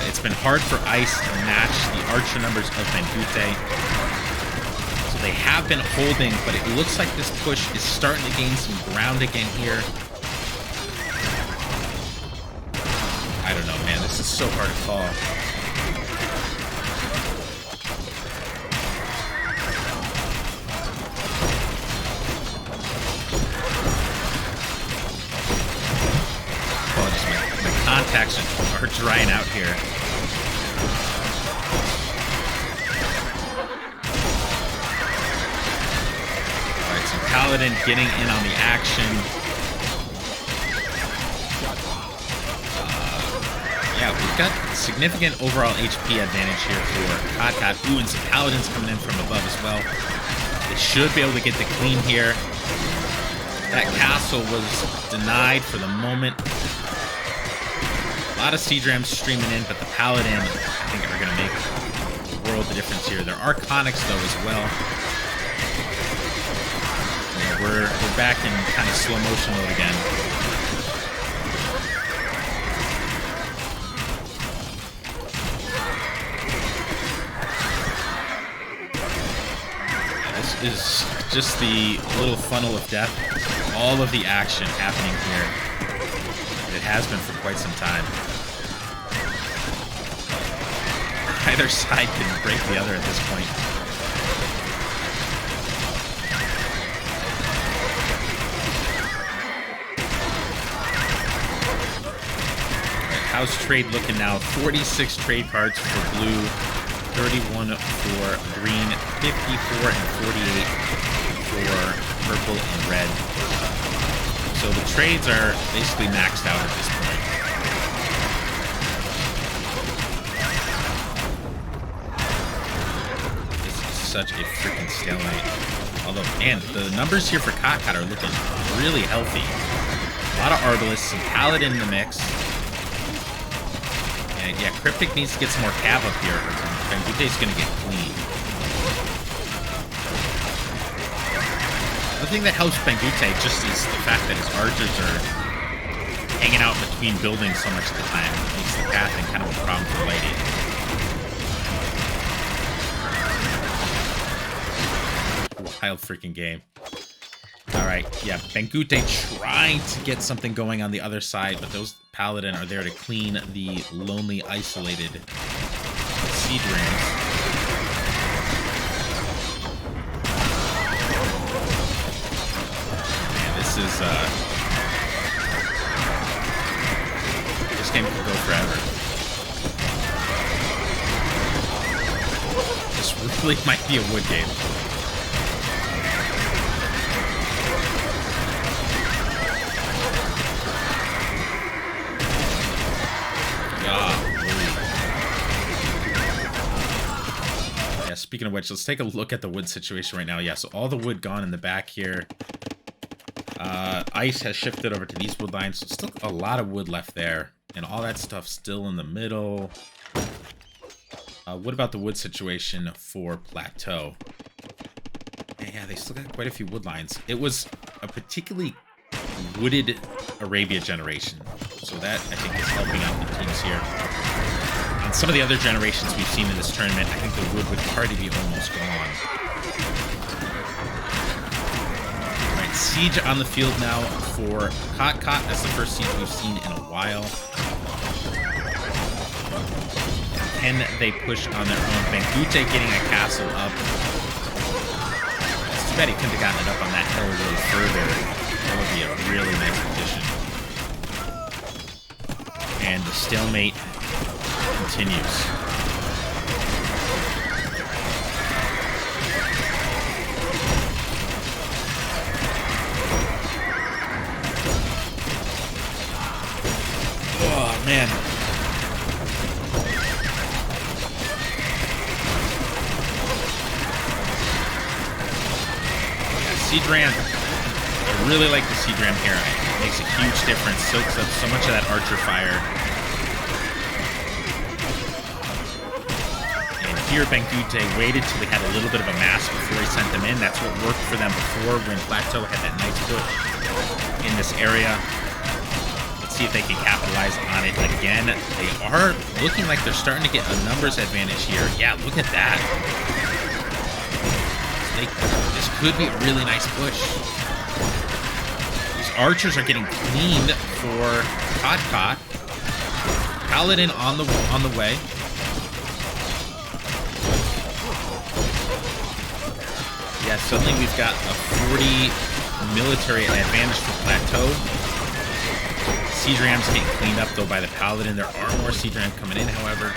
S1: It's been hard for Ice to match the archer numbers of Bengute. So they have been holding, but it looks like this push is starting to gain some ground again here. I don't know, man. This is so hard to call. Oh, my contacts are drying out here. Alright, so Paladin getting in on the action. Yeah, we've got significant overall HP advantage here for CotCot. Ooh, and some Paladins coming in from above as well. They should be able to get the clean here. That castle was denied for the moment. A lot of siege rams streaming in, but the Paladin, I think, are going to make a world of difference here. There are Conics, though, as well. Yeah, we're back in kind of slow motion mode again. Is just the little funnel of death. All of the action happening here. It has been for quite some time. Either side can break the other at this point. Right, how's trade looking now? 46 trade cards for blue. 31 for green, 54 and 48 for purple and red. So the trades are basically maxed out at this point. This is such a freaking stalemate. Although, man, the numbers here for CotCot are looking really healthy. A lot of Arbalists, some Paladin in the mix. And yeah, Cryptic needs to get some more cav up here. Bengute's gonna get clean. The thing that helps Bengute just is the fact that his archers are hanging out between buildings so much of the time. It makes the pathing kind of a problem for Lighty. Wild freaking game. Alright, yeah, Bengute trying to get something going on the other side, but those Paladin are there to clean the lonely, isolated siege rams. Man, this is, this game could go forever. This really might be a wood game. Speaking of which, let's take a look at the wood situation right now. Yeah, so all the wood gone in the back here. Ice has shifted over to these wood lines. So still a lot of wood left there. And all that stuff still in the middle. What about the wood situation for Plateau? Yeah, they still got quite a few wood lines. It was a particularly wooded Arabia generation. So that, I think, is helping out the teams here. On some of the other generations we've seen in this tournament, I think the wood would already be almost gone. Alright, siege on the field now for CotCot. That's the first siege we've seen in a while. Can they push on their own? Bangute getting a castle up. It's too bad he couldn't have gotten it up on that hill a little further. That would be a really nice position. And the stalemate continues. Oh, man. Siege Ram. I really like the Siege Ram here. It makes a huge difference. Soaks up so much of that archer fire. And here Bangute waited till he had a little bit of a mass before he sent them in. That's what worked for them before when Plateau had that nice push in this area. Let's see if they can capitalize on it again. They are looking like they're starting to get a numbers advantage here. Yeah, look at that. This could be a really nice push. These archers are getting cleaned for CotCot. Paladin on the way. Yeah, suddenly we've got a 40 military advantage for Plateau. Siege Rams getting cleaned up though by the Paladin. There are more Siege Rams coming in, however.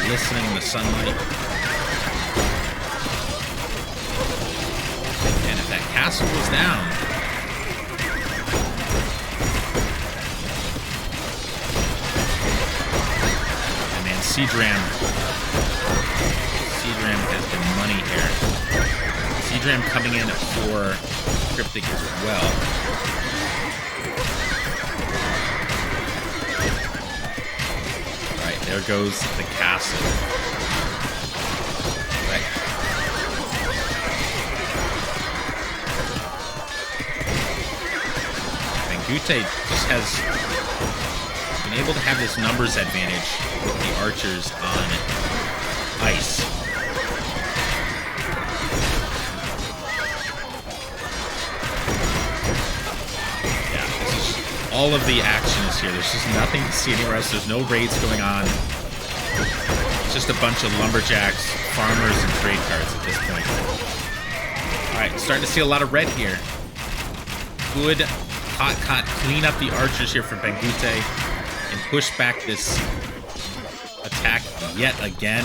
S1: Glistening in the sunlight. And if that castle goes down, and man, Siege Ram has been money here. Siege Ram coming in for Cryptic as well. Alright, there goes the castle. Right. Bangute just has been able to have this numbers advantage with the archers on ice. All of the action is here. There's just nothing to see anywhere else. There's no raids going on. It's just a bunch of lumberjacks, farmers, and trade cards at this point. Alright, starting to see a lot of red here. Good CotCot clean up the archers here for Bangute and push back this attack yet again.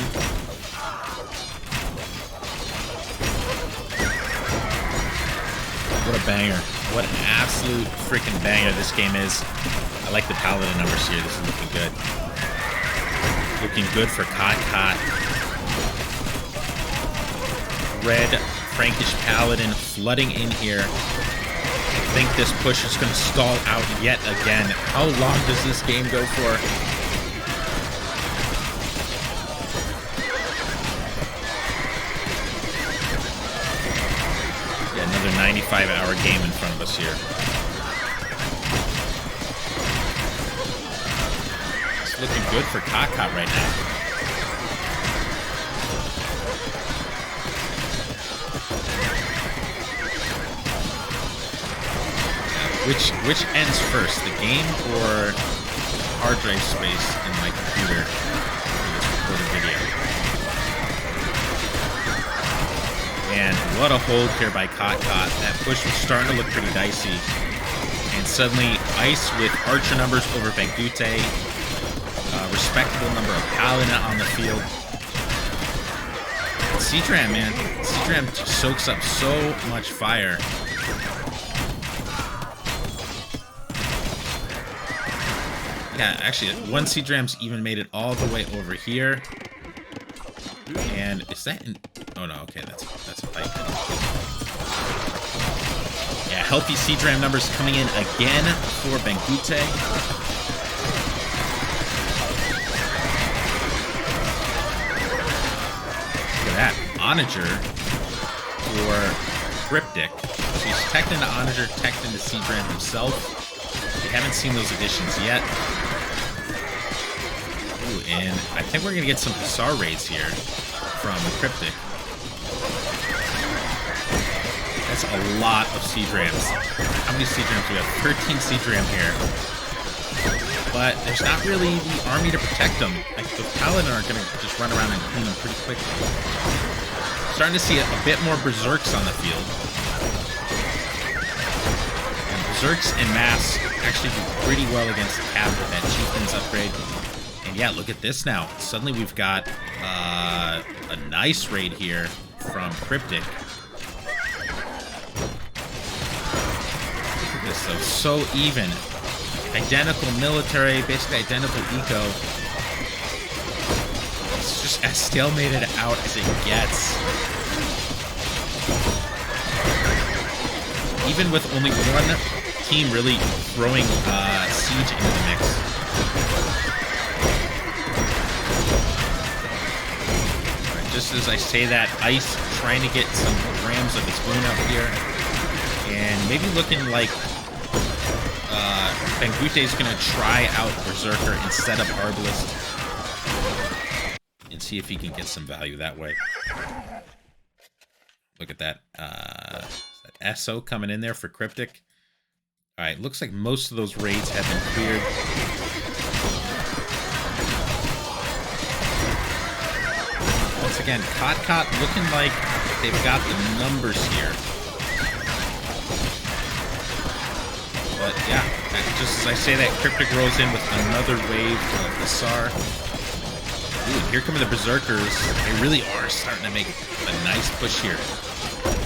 S1: What a banger. What an absolute freaking banger this game is. I like the Paladin numbers here. This is looking good. Looking good for CotCot. Red Frankish Paladin flooding in here. I think this push is going to stall out yet again. How long does this game go for? Another 95-hour game in front of us here. It's looking good for CotCot right now. Which ends first, the game or hard drive space in my computer for this recorded video? And what a hold here by CotCot. That push was starting to look pretty dicey. And suddenly, Ice with archer numbers over Bangute. Respectable number of Paladin on the field. Siege Ram, man. Siege Ram soaks up so much fire. Yeah, actually, one Siege Ram's even made it all the way over here. And is that in... Oh no, okay, that's a pipe. Yeah, healthy siege ram numbers coming in again for Bengute. Look at that. Onager for Cryptic. So he's teched into Onager, teched into siege ram himself. We haven't seen those additions yet. Ooh, and I think we're going to get some Hussar raids here from Cryptic. That's a lot of siege rams. How many siege rams? We have 13 siege ram here. But there's not really the army to protect them. Like, the Paladin are going to just run around and clean them pretty quickly. Starting to see a bit more Berserks on the field. And Berserks en masse actually do pretty well against the Cav with that Chieftain's upgrade. And yeah, look at this now. Suddenly we've got a nice raid here from Cryptic. Look at this though, so even. Identical military, basically identical eco. It's just as stalemated out as it gets. Even with only one team really throwing siege into the mix. Right, just as I say that, Ice trying to get some rams of his own up here. And maybe looking like Bengute is going to try out Berserker instead of Arbalist and see if he can get some value that way. Look at that. That SO coming in there for Cryptic. All right, looks like most of those raids have been cleared. Once again, CotCot looking like they've got the numbers here. But yeah, just as I say that, Cryptic rolls in with another wave of Hussar. Ooh, here come the Berserkers. They really are starting to make a nice push here.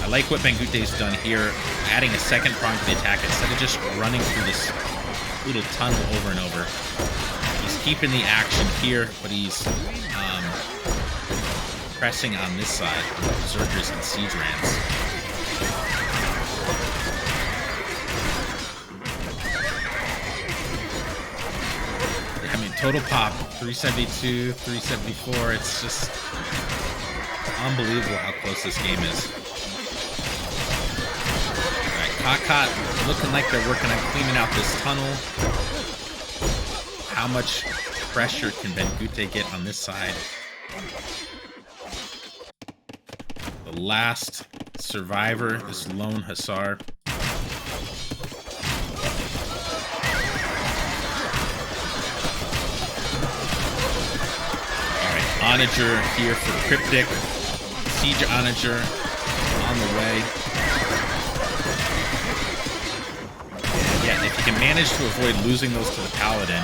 S1: I like what Bengute's done here, adding a second prong to the attack instead of just running through this little tunnel over and over. He's keeping the action here, but he's pressing on this side with Berserkers and Siege Rams. Total pop, 372, 374. It's just unbelievable how close this game is. All right, CotCot looking like they're working on cleaning out this tunnel. How much pressure can Bengute get on this side? The last survivor, this lone Hussar. Onager here for Cryptic. Siege Onager on the way. And yeah, if you can manage to avoid losing those to the Paladin,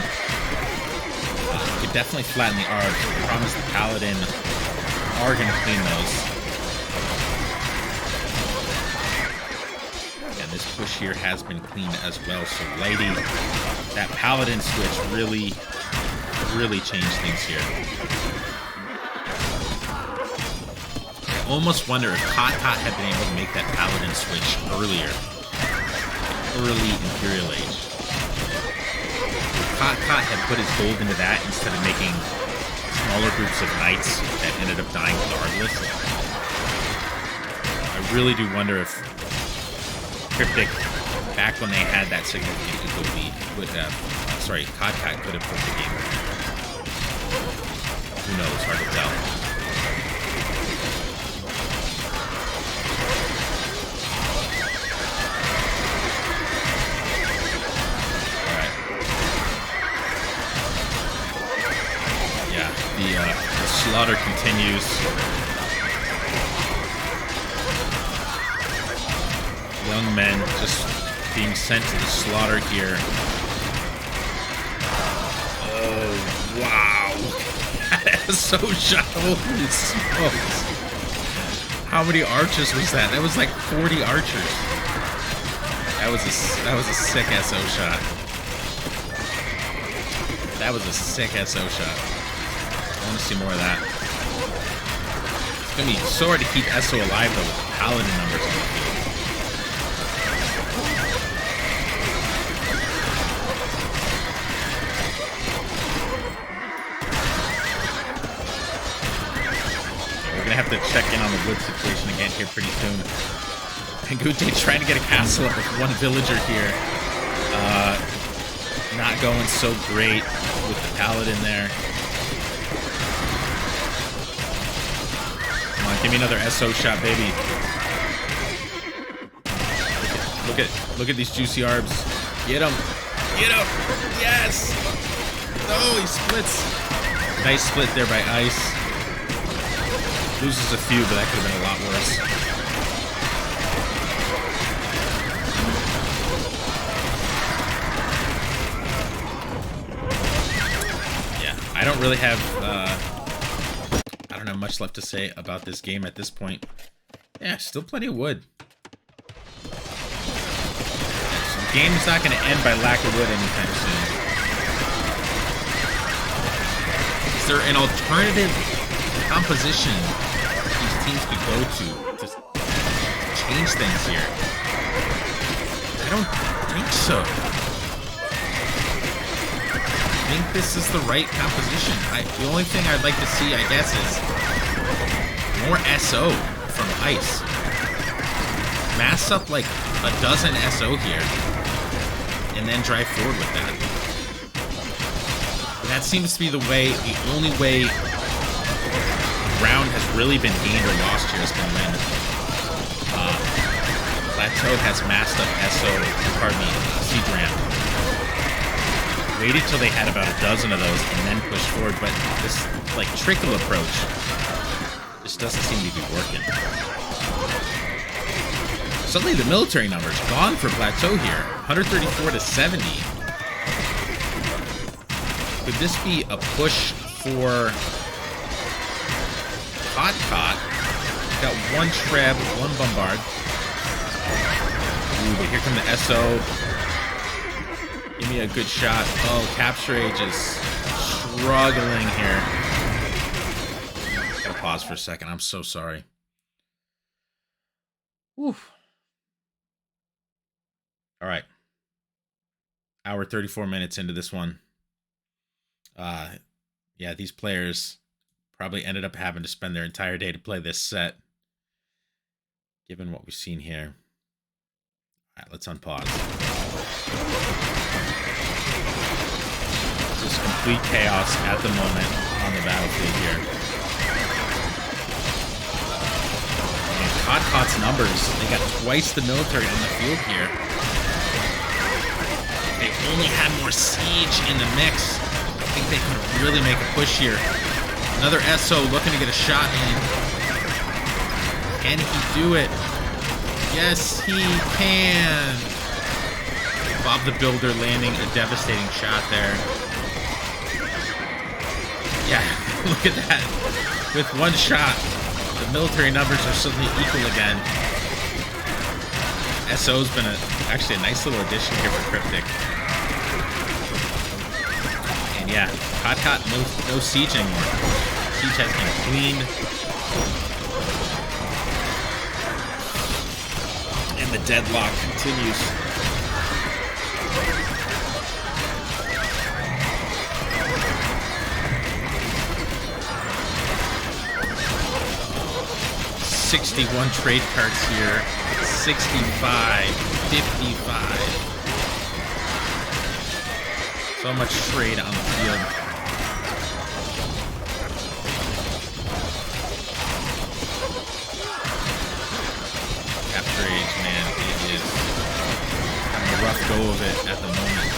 S1: you could definitely flatten the Arg. I promise the Paladin are going to clean those. And this push here has been cleaned as well. So Lady, that Paladin switch really changed things here. I almost wonder if CotCot had been able to make that Paladin switch earlier. Early Imperial Age. CotCot had put his gold into that instead of making smaller groups of knights that ended up dying to the Arbalist. I really do wonder if Cryptic, back when they had that significant eco lead, CotCot could have put the game. Who knows? Hard to tell. The slaughter continues. Young men just being sent to the slaughter here. Oh, wow. That is so shot. Holy smokes. How many archers was that? That was like 40 archers. That was a sick SO shot. That was a sick SO shot. I want to see more of that. It's going to be so hard to keep SO alive, though, with the Paladin numbers on the field. have to check in on the wood situation again here pretty soon. Pengute trying to get a castle up with one villager here. Not going so great with the paladin there. Come on, give me another SO shot, baby. Look at these juicy arbs. Get him. Get him. Yes. No, he splits. Nice split there by Ice. Loses a few, but that could have been a lot worse. Yeah, I don't really have, I don't have much left to say about this game at this point. Yeah, still plenty of wood. So the game's not going to end by lack of wood anytime soon. Is there an alternative composition these teams could go to change things here? I don't think so. I think this is the right composition. The only thing I'd like to see, I guess, is more SO from Ice. Mass up like a dozen SO here, and then drive forward with that. And that seems to be the only way round has really been gained or lost here has been when Plateau has massed up Siege Ramp. Waited till they had about a dozen of those and then pushed forward, but this like trickle approach just doesn't seem to be working. Suddenly the military numbers gone for Plateau here, 134 to 70. Could this be a push for CotCot? Got one Treb, one Bombard. Ooh, but here come the SO. Give me a good shot. Oh, Capture Age is struggling here. Gotta pause for a second. I'm so sorry. Whew. All right. Hour 34 minutes into this one. Yeah, these players probably ended up having to spend their entire day to play this set, given what we've seen here. All right, let's unpause. Just complete chaos at the moment on the battlefield here. And CotCot's numbers, they got twice the military on the field here. They only had more siege in the mix. I think they could really make a push here. Another SO looking to get a shot in. Can he do it? Yes, he can. Bob the Builder landing a devastating shot there. Yeah, look at that. With one shot, the military numbers are suddenly equal again. SO's been actually a nice little addition here for Cryptic. And yeah, CotCot, no siege anymore. Siege has been cleaned. And the deadlock continues. $61 trade cards here. 65, 55. So much trade on the field. Capture Age, man, it is having a rough go of it at the moment.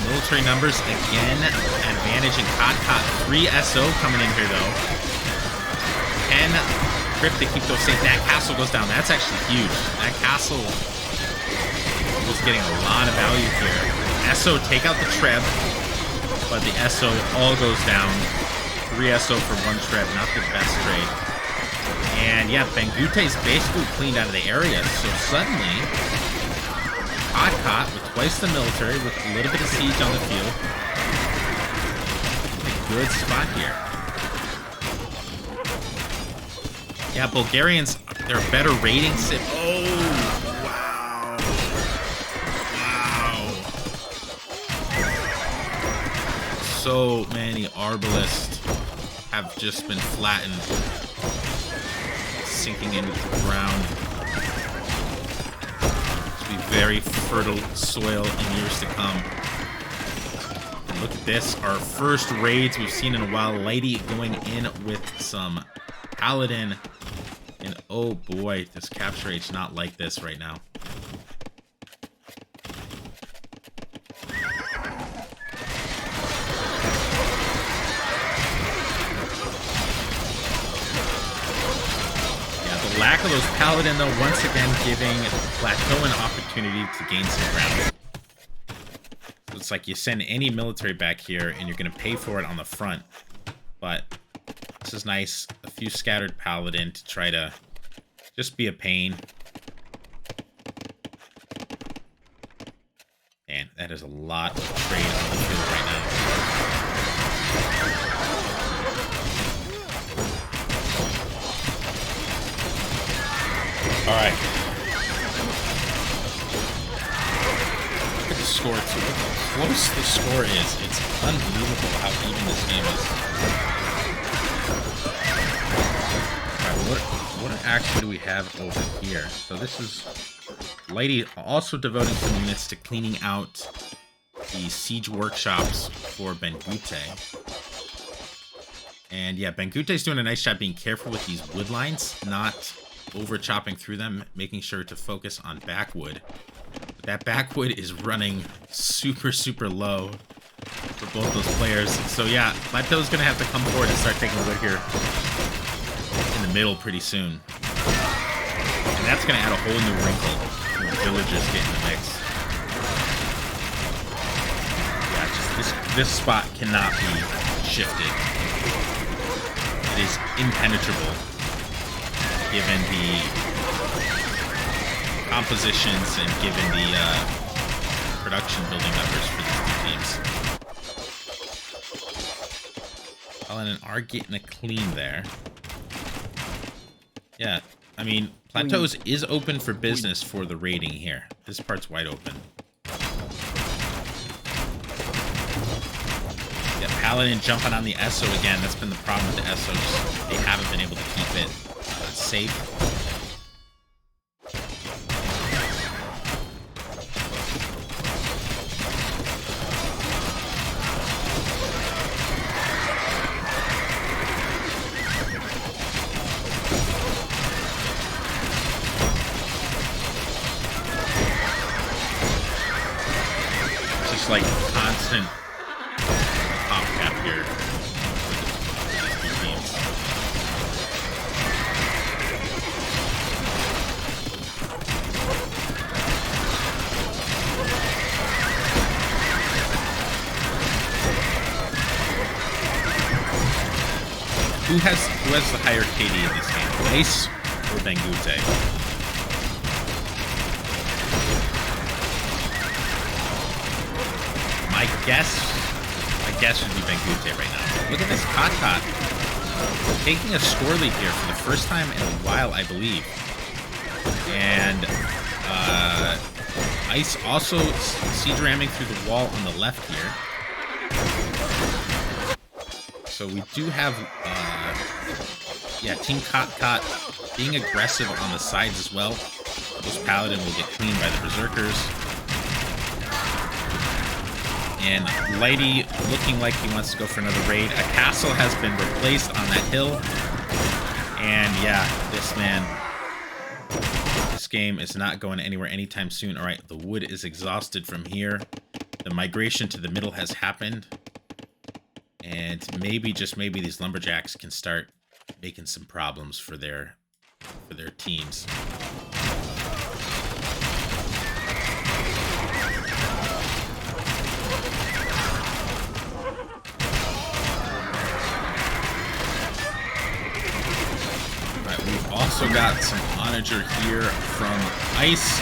S1: Military numbers again advantaging CotCot. 3 SO coming in here though. Can Cryptic keep those safe? That castle goes down. That's actually huge. That castle was getting a lot of value here. SO take out the Treb, but the SO all goes down. 3 SO for 1 Treb, not the best trade. And yeah, Bengute's basically cleaned out of the area. So suddenly, CotCot with twice the military with a little bit of siege on the field. A good spot here. Yeah, Bulgarians, they're a better rating. Oh, wow. So many Arbalists have just been flattened, sinking into the ground. This will be very fertile soil in years to come. And look at this, our first raids we've seen in a while. Lady going in with some Paladin. And oh boy, this capture rate's not like this right now. Lack of those Paladin, though, once again giving Plateau an opportunity to gain some ground. So it's like you send any military back here, and you're going to pay for it on the front. But this is nice. A few scattered Paladin to try to just be a pain. Man, that is a lot of trade on the field right now. All right. Look at the score, too. Look how close the score is. It's unbelievable how even this game is. All right, what actually do we have over here? So this is Lady also devoting some units to cleaning out the siege workshops for Bengute. And yeah, Bengute's doing a nice job being careful with these wood lines, not over chopping through them, making sure to focus on backwood. But that backwood is running super, super low for both those players. So yeah, Plateau's gonna have to come forward and start taking wood here in the middle pretty soon. And that's gonna add a whole new wrinkle when villagers get in the mix. Yeah, just this spot cannot be shifted. It is impenetrable, given the compositions and given the production building numbers for these two teams. Paladin are getting a clean there. Yeah, I mean, Plateaus is open for business for the raiding here. This part's wide open. Yeah, Paladin jumping on the Esso again. That's been the problem with the Essos. They haven't been able to keep it safe. Just like constant top cap here. Who has the higher KD in this game? Ice or Bengute? My guess would be Bengute right now. Look at this CotCot taking a score lead here for the first time in a while, I believe. And Ice also siege ramming through the wall on the left here. So we do have, yeah, Team CotCot being aggressive on the sides as well. Those Paladin will get cleaned by the Berserkers. And Lighty looking like he wants to go for another raid. A castle has been replaced on that hill. And yeah, this game is not going anywhere anytime soon. All right, the wood is exhausted from here. The migration to the middle has happened. And maybe, just maybe, these lumberjacks can start making some problems for their teams. Alright, we've also got some onager here from Ice.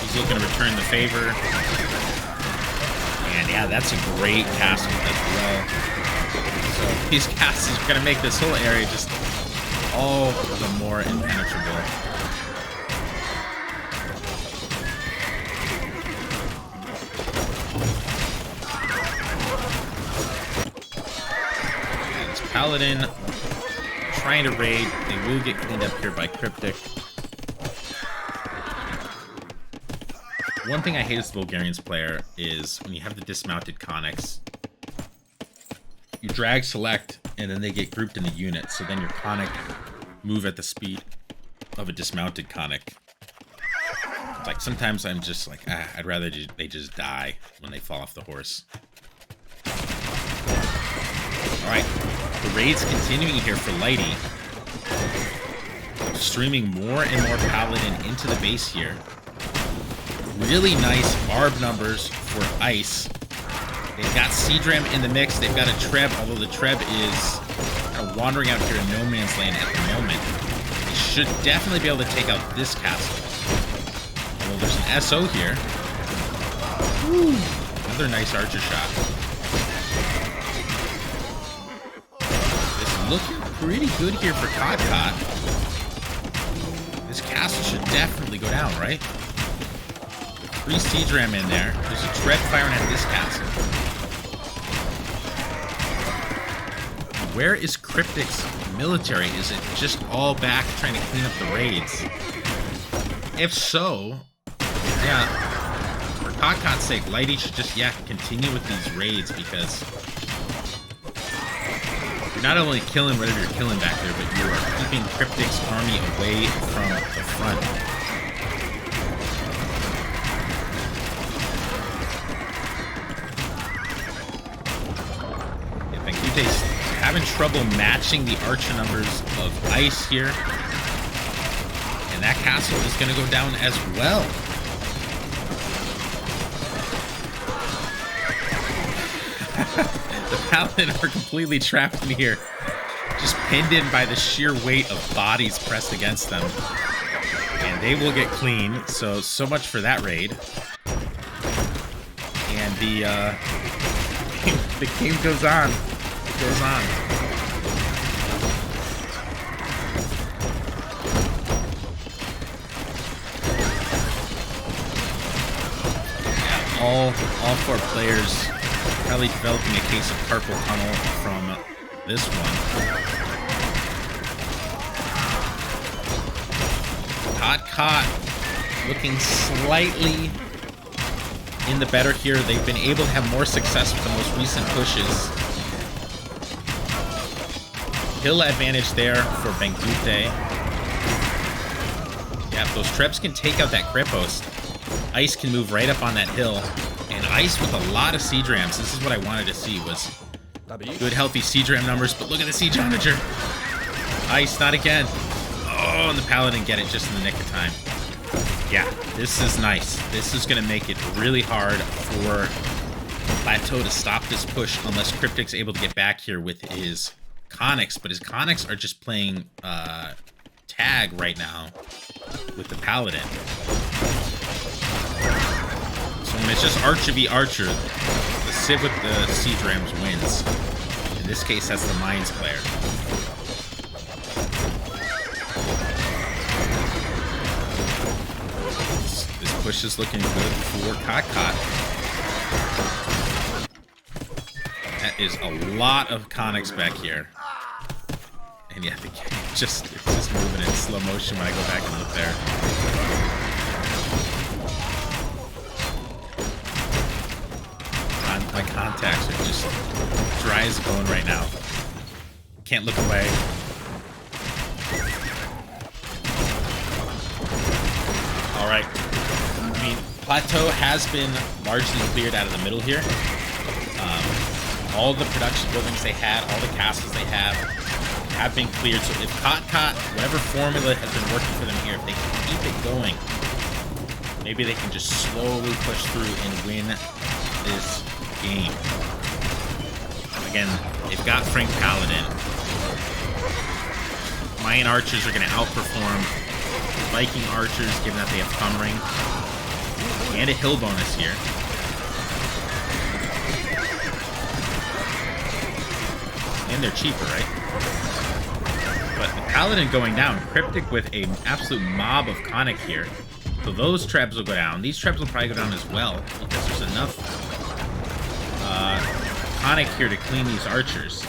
S1: He's looking to return the favor. And yeah, that's a great castle as well. So these castles are going to make this whole area just all the more impenetrable. Paladin trying to raid. They will get cleaned up here by Cryptic. One thing I hate as the Bulgarians player is when you have the dismounted conics, you drag select and then they get grouped into units, so then your conic move at the speed of a dismounted conic. It's like sometimes I'm just like, I'd rather they just die when they fall off the horse. Alright, the raid's continuing here for Lighty. Streaming more and more Paladin into the base here. Really nice barb numbers for Ice. They've got Seadram in the mix. They've got a Treb, although the Treb is kind of wandering out here in no man's land at the moment. They should definitely be able to take out this castle. Although there's an SO here. Woo. Another nice archer shot. It's looking pretty good here for CotCot. This castle should definitely go down, right? 3 Seadram in there. There's a Tread firing at this castle. Where is Cryptic's military? Is it just all back trying to clean up the raids? If so, yeah, for CotCot's sake, Lighty should just, continue with these raids, because you're not only killing whatever you're killing back there, but you are keeping Cryptic's army away from the front. They're having trouble matching the archer numbers of Ice here. And that castle is going to go down as well. The Paladin are completely trapped in here. Just pinned in by the sheer weight of bodies pressed against them. And they will get clean. So much for that raid. And the game goes on. Goes on. Yeah, all 4 players probably developing a case of carpal tunnel from this one. CotCot looking slightly in the better here. They've been able to have more success with the most recent pushes. Hill advantage there for Bengute. Yeah, if those Trebs can take out that Kripos, Ice can move right up on that hill. And Ice with a lot of Seadrams. This is what I wanted to see, was good, healthy Seadram numbers. But look at the siege onager. Ice, not again. Oh, and the Paladin get it just in the nick of time. Yeah, this is nice. This is going to make it really hard for Plateau to stop this push unless Cryptic's able to get back here with his Conics, but his Conics are just playing tag right now with the Paladin. So when it's just Archer v Archer, the Civ with the Seadrams wins. In this case, that's the Mayans player. This push is looking good for CotCot. That is a lot of Conics back here. And yeah, the game it's just moving in slow motion when I go back and look there. My contacts are just dry as a bone right now. Can't look away. Alright. I mean, Plateau has been largely cleared out of the middle here. All the production buildings they had, all the castles they have been cleared. So if CotCot, whatever formula has been working for them here, if they can keep it going, maybe they can just slowly push through and win this game. Again, they've got Frank Paladin. Mayan archers are going to outperform Viking archers, given that they have Thumb Ring. And a hill bonus here. And they're cheaper, right? But the Paladin going down, Cryptic with an absolute mob of Conic here. So those Trebs will go down. These Trebs will probably go down as well, because there's enough Conic here to clean these archers.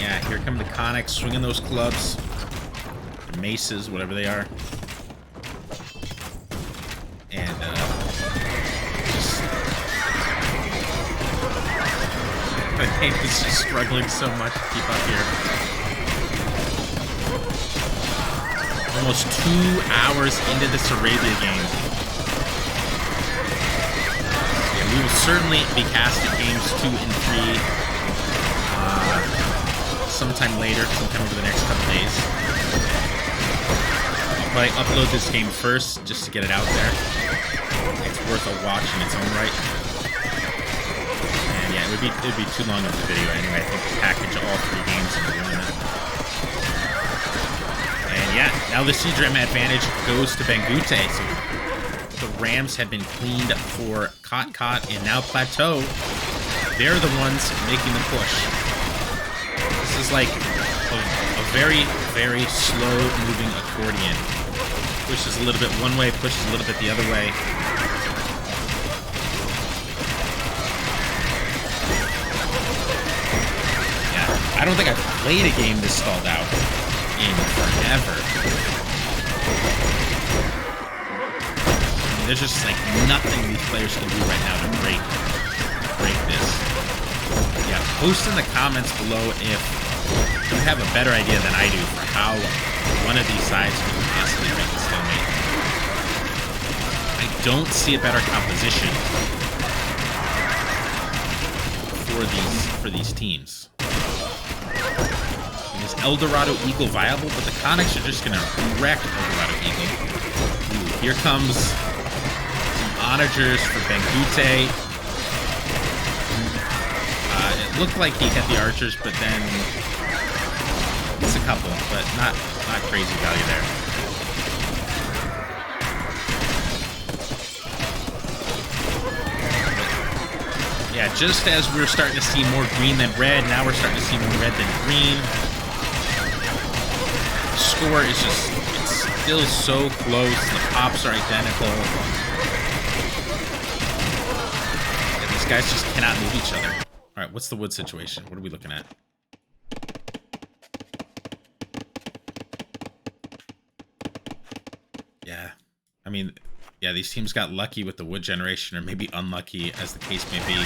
S1: Yeah, here come the Conics swinging those clubs. Maces, whatever they are. And, just... The game is just struggling so much to keep up here. Almost 2 hours into this Arabia game. Yeah, we will certainly be casting games 2 and 3 sometime later, sometime over the next couple days. I'll probably upload this game first just to get it out there. It's worth a watch in its own right. And yeah, it would be too long of a video anyway. I think to package all 3 games into one. And yeah, now the siege ram advantage goes to Bangute. So the Rams have been cleaned for CotCot, and now Plateau, they're the ones making the push. This is like a very, very slow-moving accordion. Pushes a little bit one way, pushes a little bit the other way. Yeah, I don't think I've played a game this stalled out in forever. I mean, there's just like nothing these players can do right now to break this. Yeah, post in the comments below if you have a better idea than I do for how one of these sides could possibly break the stalemate. I don't see a better composition for these teams. Is Eldorado Eagle viable? But the Conics are just gonna wreck Eldorado Eagle. Ooh, here comes some onagers for Bangute. It looked like he had the archers, but then it's a couple, but not crazy value there. But yeah, just as we're starting to see more green than red, now we're starting to see more red than green. The score is just, it's still so close. The pops are identical. And these guys just cannot move each other. All right, what's the wood situation? What are we looking at? Yeah, I mean, yeah, these teams got lucky with the wood generation, or maybe unlucky, as the case may be.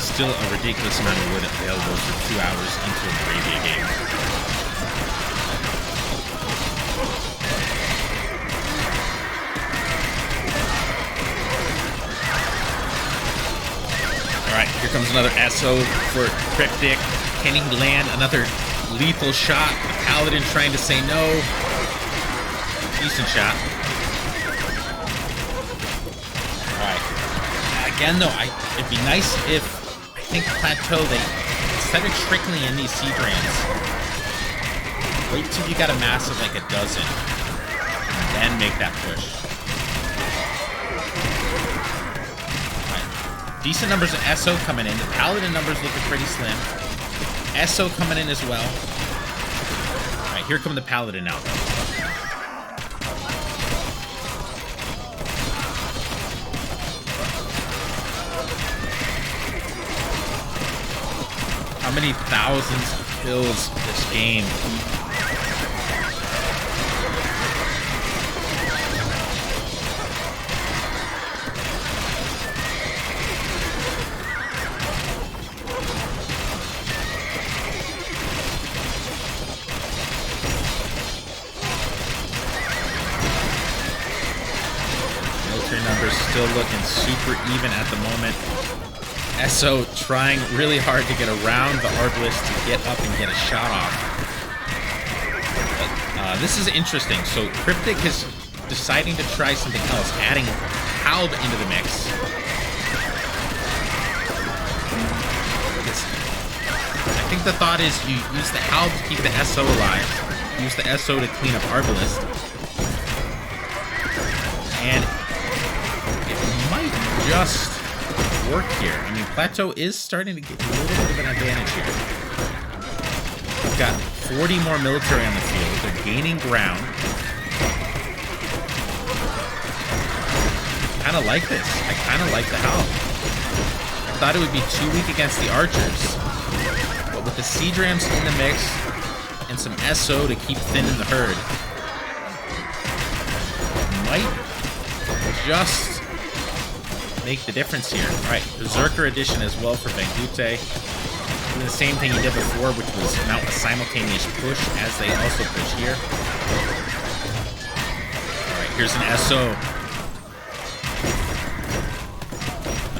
S1: Still a ridiculous amount of wood available for 2 hours into an Arabia game. All right, here comes another SO for Cryptic. Can he land another lethal shot? The Paladin trying to say no. Decent shot. All right. Again, though, it'd be nice if, I think Plateau, instead of trickling in these siege rams, wait till you got a mass of like a dozen, and then make that push. Decent numbers of SO coming in. The Paladin numbers looking pretty slim. SO coming in as well. Alright, here come the Paladin now. How many thousands of kills this game? Numbers still looking super even at the moment. SO trying really hard to get around the Arbalist to get up and get a shot off. But, this is interesting. So Cryptic is deciding to try something else, adding Halb into the mix. I think the thought is you use the Halb to keep the SO alive, use the SO to clean up Arbalist, and just work here. I mean, Plateau is starting to get a little bit of an advantage here. We've got 40 more military on the field. They're gaining ground. I kind of like this. I kind of like the Halb. I thought it would be too weak against the archers, but But with the siege rams in the mix and some SO to keep thinning the herd, might just make the difference here. All right, Berserker Edition as well for Bangute. Doing the same thing he did before, which was mount a simultaneous push as they also push here. All right, here's an SO.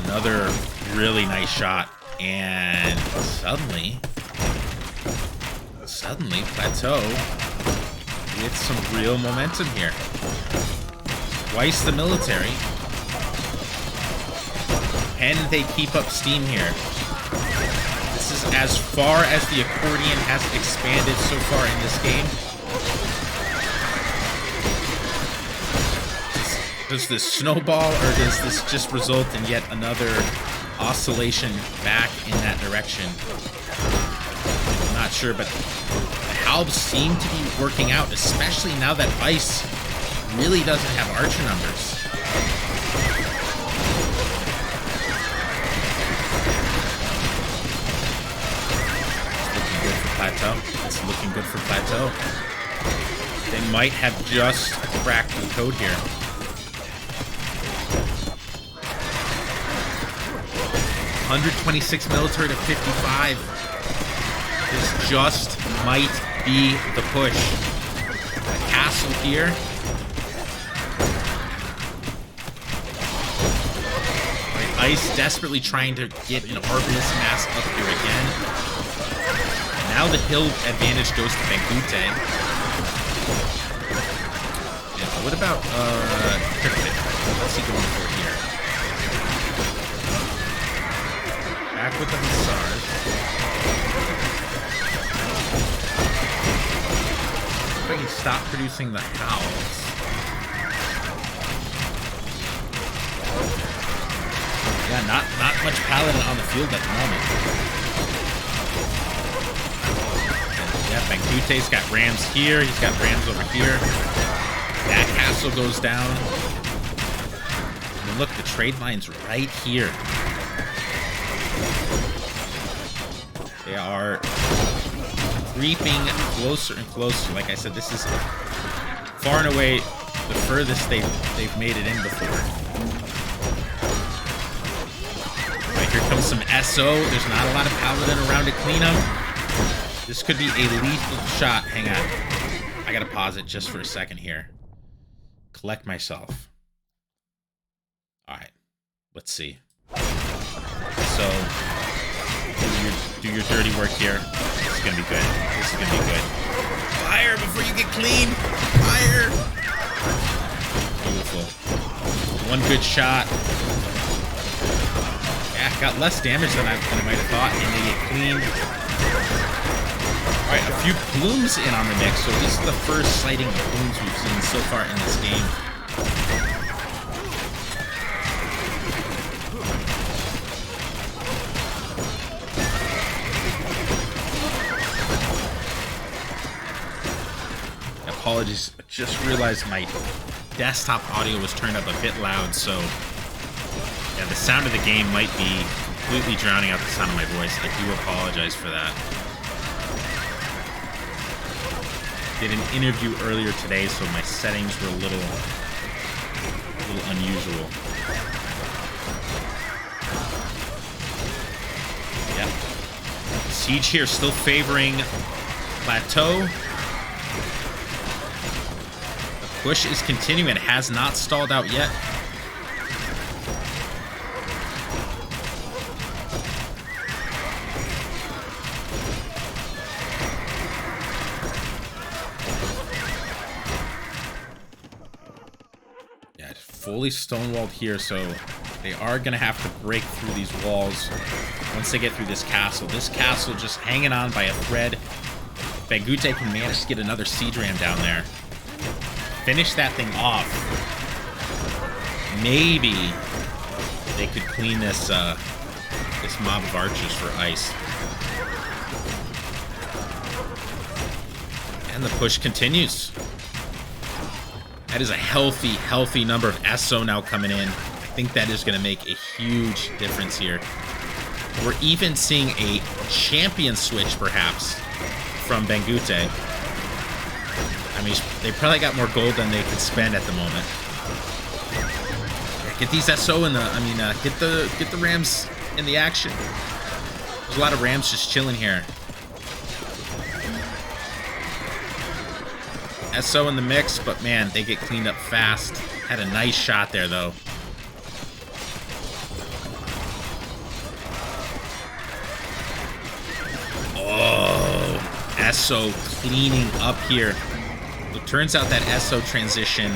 S1: Another really nice shot, and suddenly Plateau with some real momentum here. Twice the military. Can they keep up steam here? This is as far as the accordion has expanded so far in this game. Does this snowball, or does this just result in yet another oscillation back in that direction? I'm not sure, but the halbs seem to be working out, especially now that Ice really doesn't have archer numbers. It's looking good for Plateau. They might have just cracked the code here. $126 military to 55. This just might be the push. A castle here. Right, Ice desperately trying to get an Arbanus mass up here again. Now the hill advantage goes to Bangute. Yeah, what about Cryptic? What's he going for here? Back with the Hussars. If I can stop producing the howls. Yeah, not much paladin on the field at the moment. Yeah, Bangute's got rams here. He's got rams over here. That castle goes down. And look, the trade line's right here. They are creeping closer and closer. Like I said, this is far and away the furthest they've made it in before. All right, here comes some SO. There's not a lot of paladin around to clean them. This could be a lethal shot. Hang on. I gotta pause it just for a second here. Collect myself. Alright. Let's see. So, do your dirty work here. This is gonna be good. This is gonna be good. Fire before you get clean! Fire! Beautiful. One good shot. Yeah, got less damage than I might have thought, and they get clean. Alright, a few plumes in on the mix, so this is the first sighting of plumes we've seen so far in this game. Apologies, I just realized my desktop audio was turned up a bit loud, so yeah, the sound of the game might be completely drowning out the sound of my voice. I do apologize for that. Did an interview earlier today, so my settings were a little unusual. Yep. Siege here still favoring Plateau. The push is continuing. It has not stalled out yet. Fully stonewalled here, so they are going to have to break through these walls once they get through this castle. This castle just hanging on by a thread. Bangute can manage to get another siege ram down there. Finish that thing off. Maybe they could clean this this mob of archers for Ice. And the push continues. That is a healthy number of SO now coming in. I think that is going to make a huge difference here. We're even seeing a champion switch, perhaps, from Bangute. I mean, they probably got more gold than they could spend at the moment. Get these SO in the... I mean, get the Rams in the action. There's a lot of Rams just chilling here. SO in the mix, but man, they get cleaned up fast. Had a nice shot there, though. Oh, SO cleaning up here. It turns out that SO transition,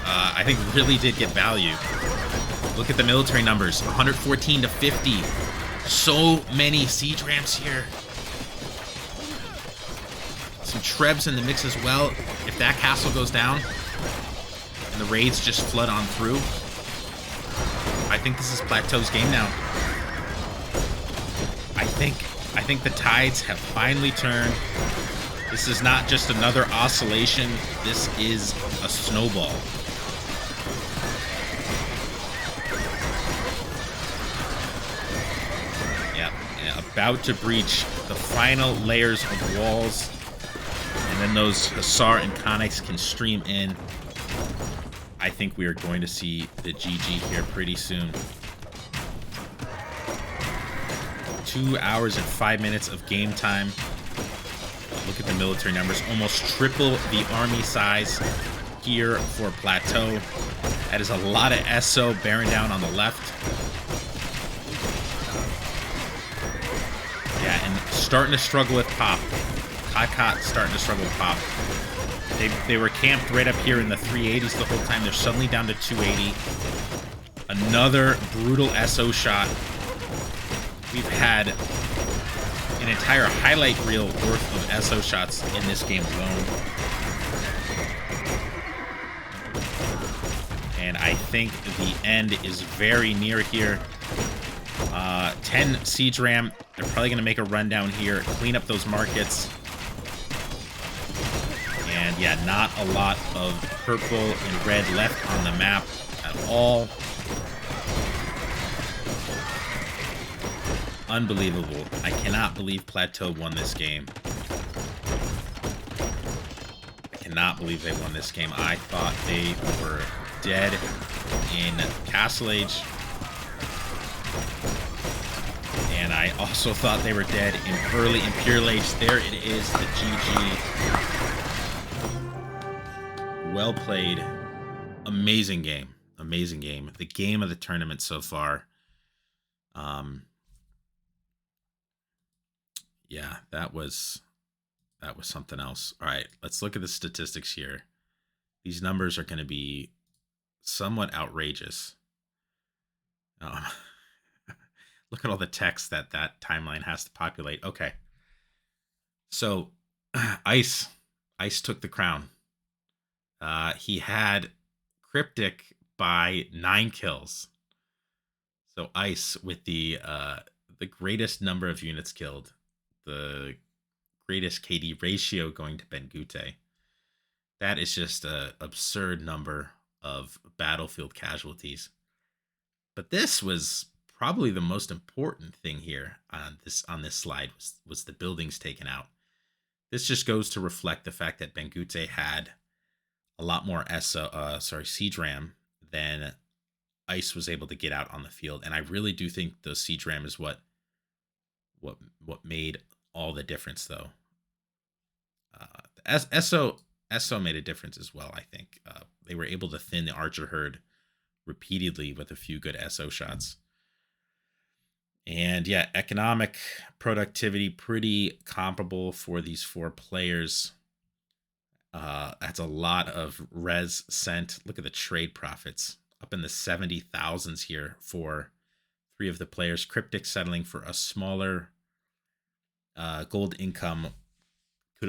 S1: I think, really did get value. Look at the military numbers, 114 to 50. So many siege ramps here. Some Trebs in the mix as well. If that castle goes down and the raids just flood on through, I think this is Plateau's game now. I think the tides have finally turned. This is not just another oscillation. This is a snowball. Yeah, about to breach the final layers of walls. And then those Hussar and Conics can stream in. I think we are going to see the GG here pretty soon. 2 hours and 5 minutes of game time. Look at the military numbers. Almost triple the army size here for Plateau. That is a lot of SO bearing down on the left. Yeah, and starting to struggle with Pop. CotCot starting to struggle with Pop. They were camped right up here in the 380s the whole time. They're suddenly down to 280. Another brutal SO shot. We've had an entire highlight reel worth of SO shots in this game alone. And I think the end is very near here. 10 Siege Ram. They're probably going to make a run down here, clean up those markets. And yeah, not a lot of purple and red left on the map at all. Unbelievable. I cannot believe Plateau won this game. I cannot believe they won this game. I thought they were dead in Castle Age. And I also thought they were dead in early Imperial Age. There it is, the GG. Well played. Amazing game. Amazing game. The game of the tournament so far. Yeah, that was something else. All right, let's look at the statistics here. These numbers are going to be somewhat outrageous. Look at all the text that timeline has to populate. Okay. So, Ice took the crown. He had Cryptic by 9 kills. So Ice with the greatest number of units killed, the greatest KD ratio going to Bangute. That is just an absurd number of battlefield casualties. But this was probably the most important thing here on this slide was the buildings taken out. This just goes to reflect the fact that Bangute had a lot more Siege Ram than Ice was able to get out on the field. And I really do think the Siege Ram is what made all the difference, though. SO made a difference as well, I think. They were able to thin the Archer herd repeatedly with a few good SO shots. And yeah, economic productivity pretty comparable for these 4 players. That's a lot of res sent. Look at the trade profits up in the 70,000s here for 3 of the players. Cryptic settling for a smaller gold income.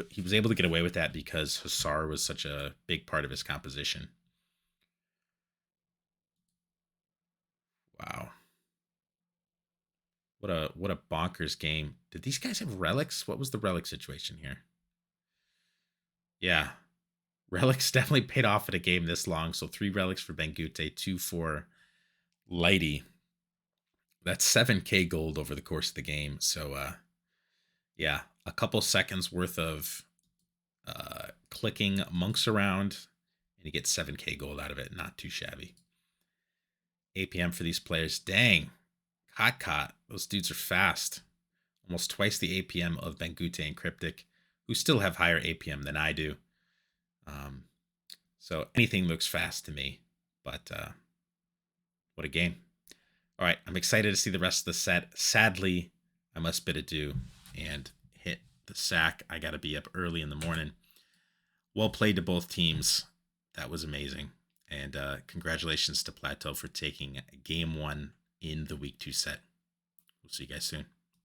S1: He was able to get away with that because Hussar was such a big part of his composition. Wow. What a bonkers game. Did these guys have relics? What was the relic situation here? Yeah. Relics definitely paid off at a game this long. So 3 relics for Bangute, 2 for Lighty. That's 7K gold over the course of the game. So, yeah, a couple seconds worth of clicking monks around, and you get 7K gold out of it. Not too shabby. APM for these players. Dang. CotCot. Those dudes are fast. Almost twice the APM of Bengute and Cryptic, who still have higher APM than I do. So anything looks fast to me. But what a game. All right, I'm excited to see the rest of the set. Sadly, I must bid adieu and hit the sack. I got to be up early in the morning. Well played to both teams. That was amazing. And congratulations to Plateau for taking game 1 in the week 2 set. We'll see you guys soon.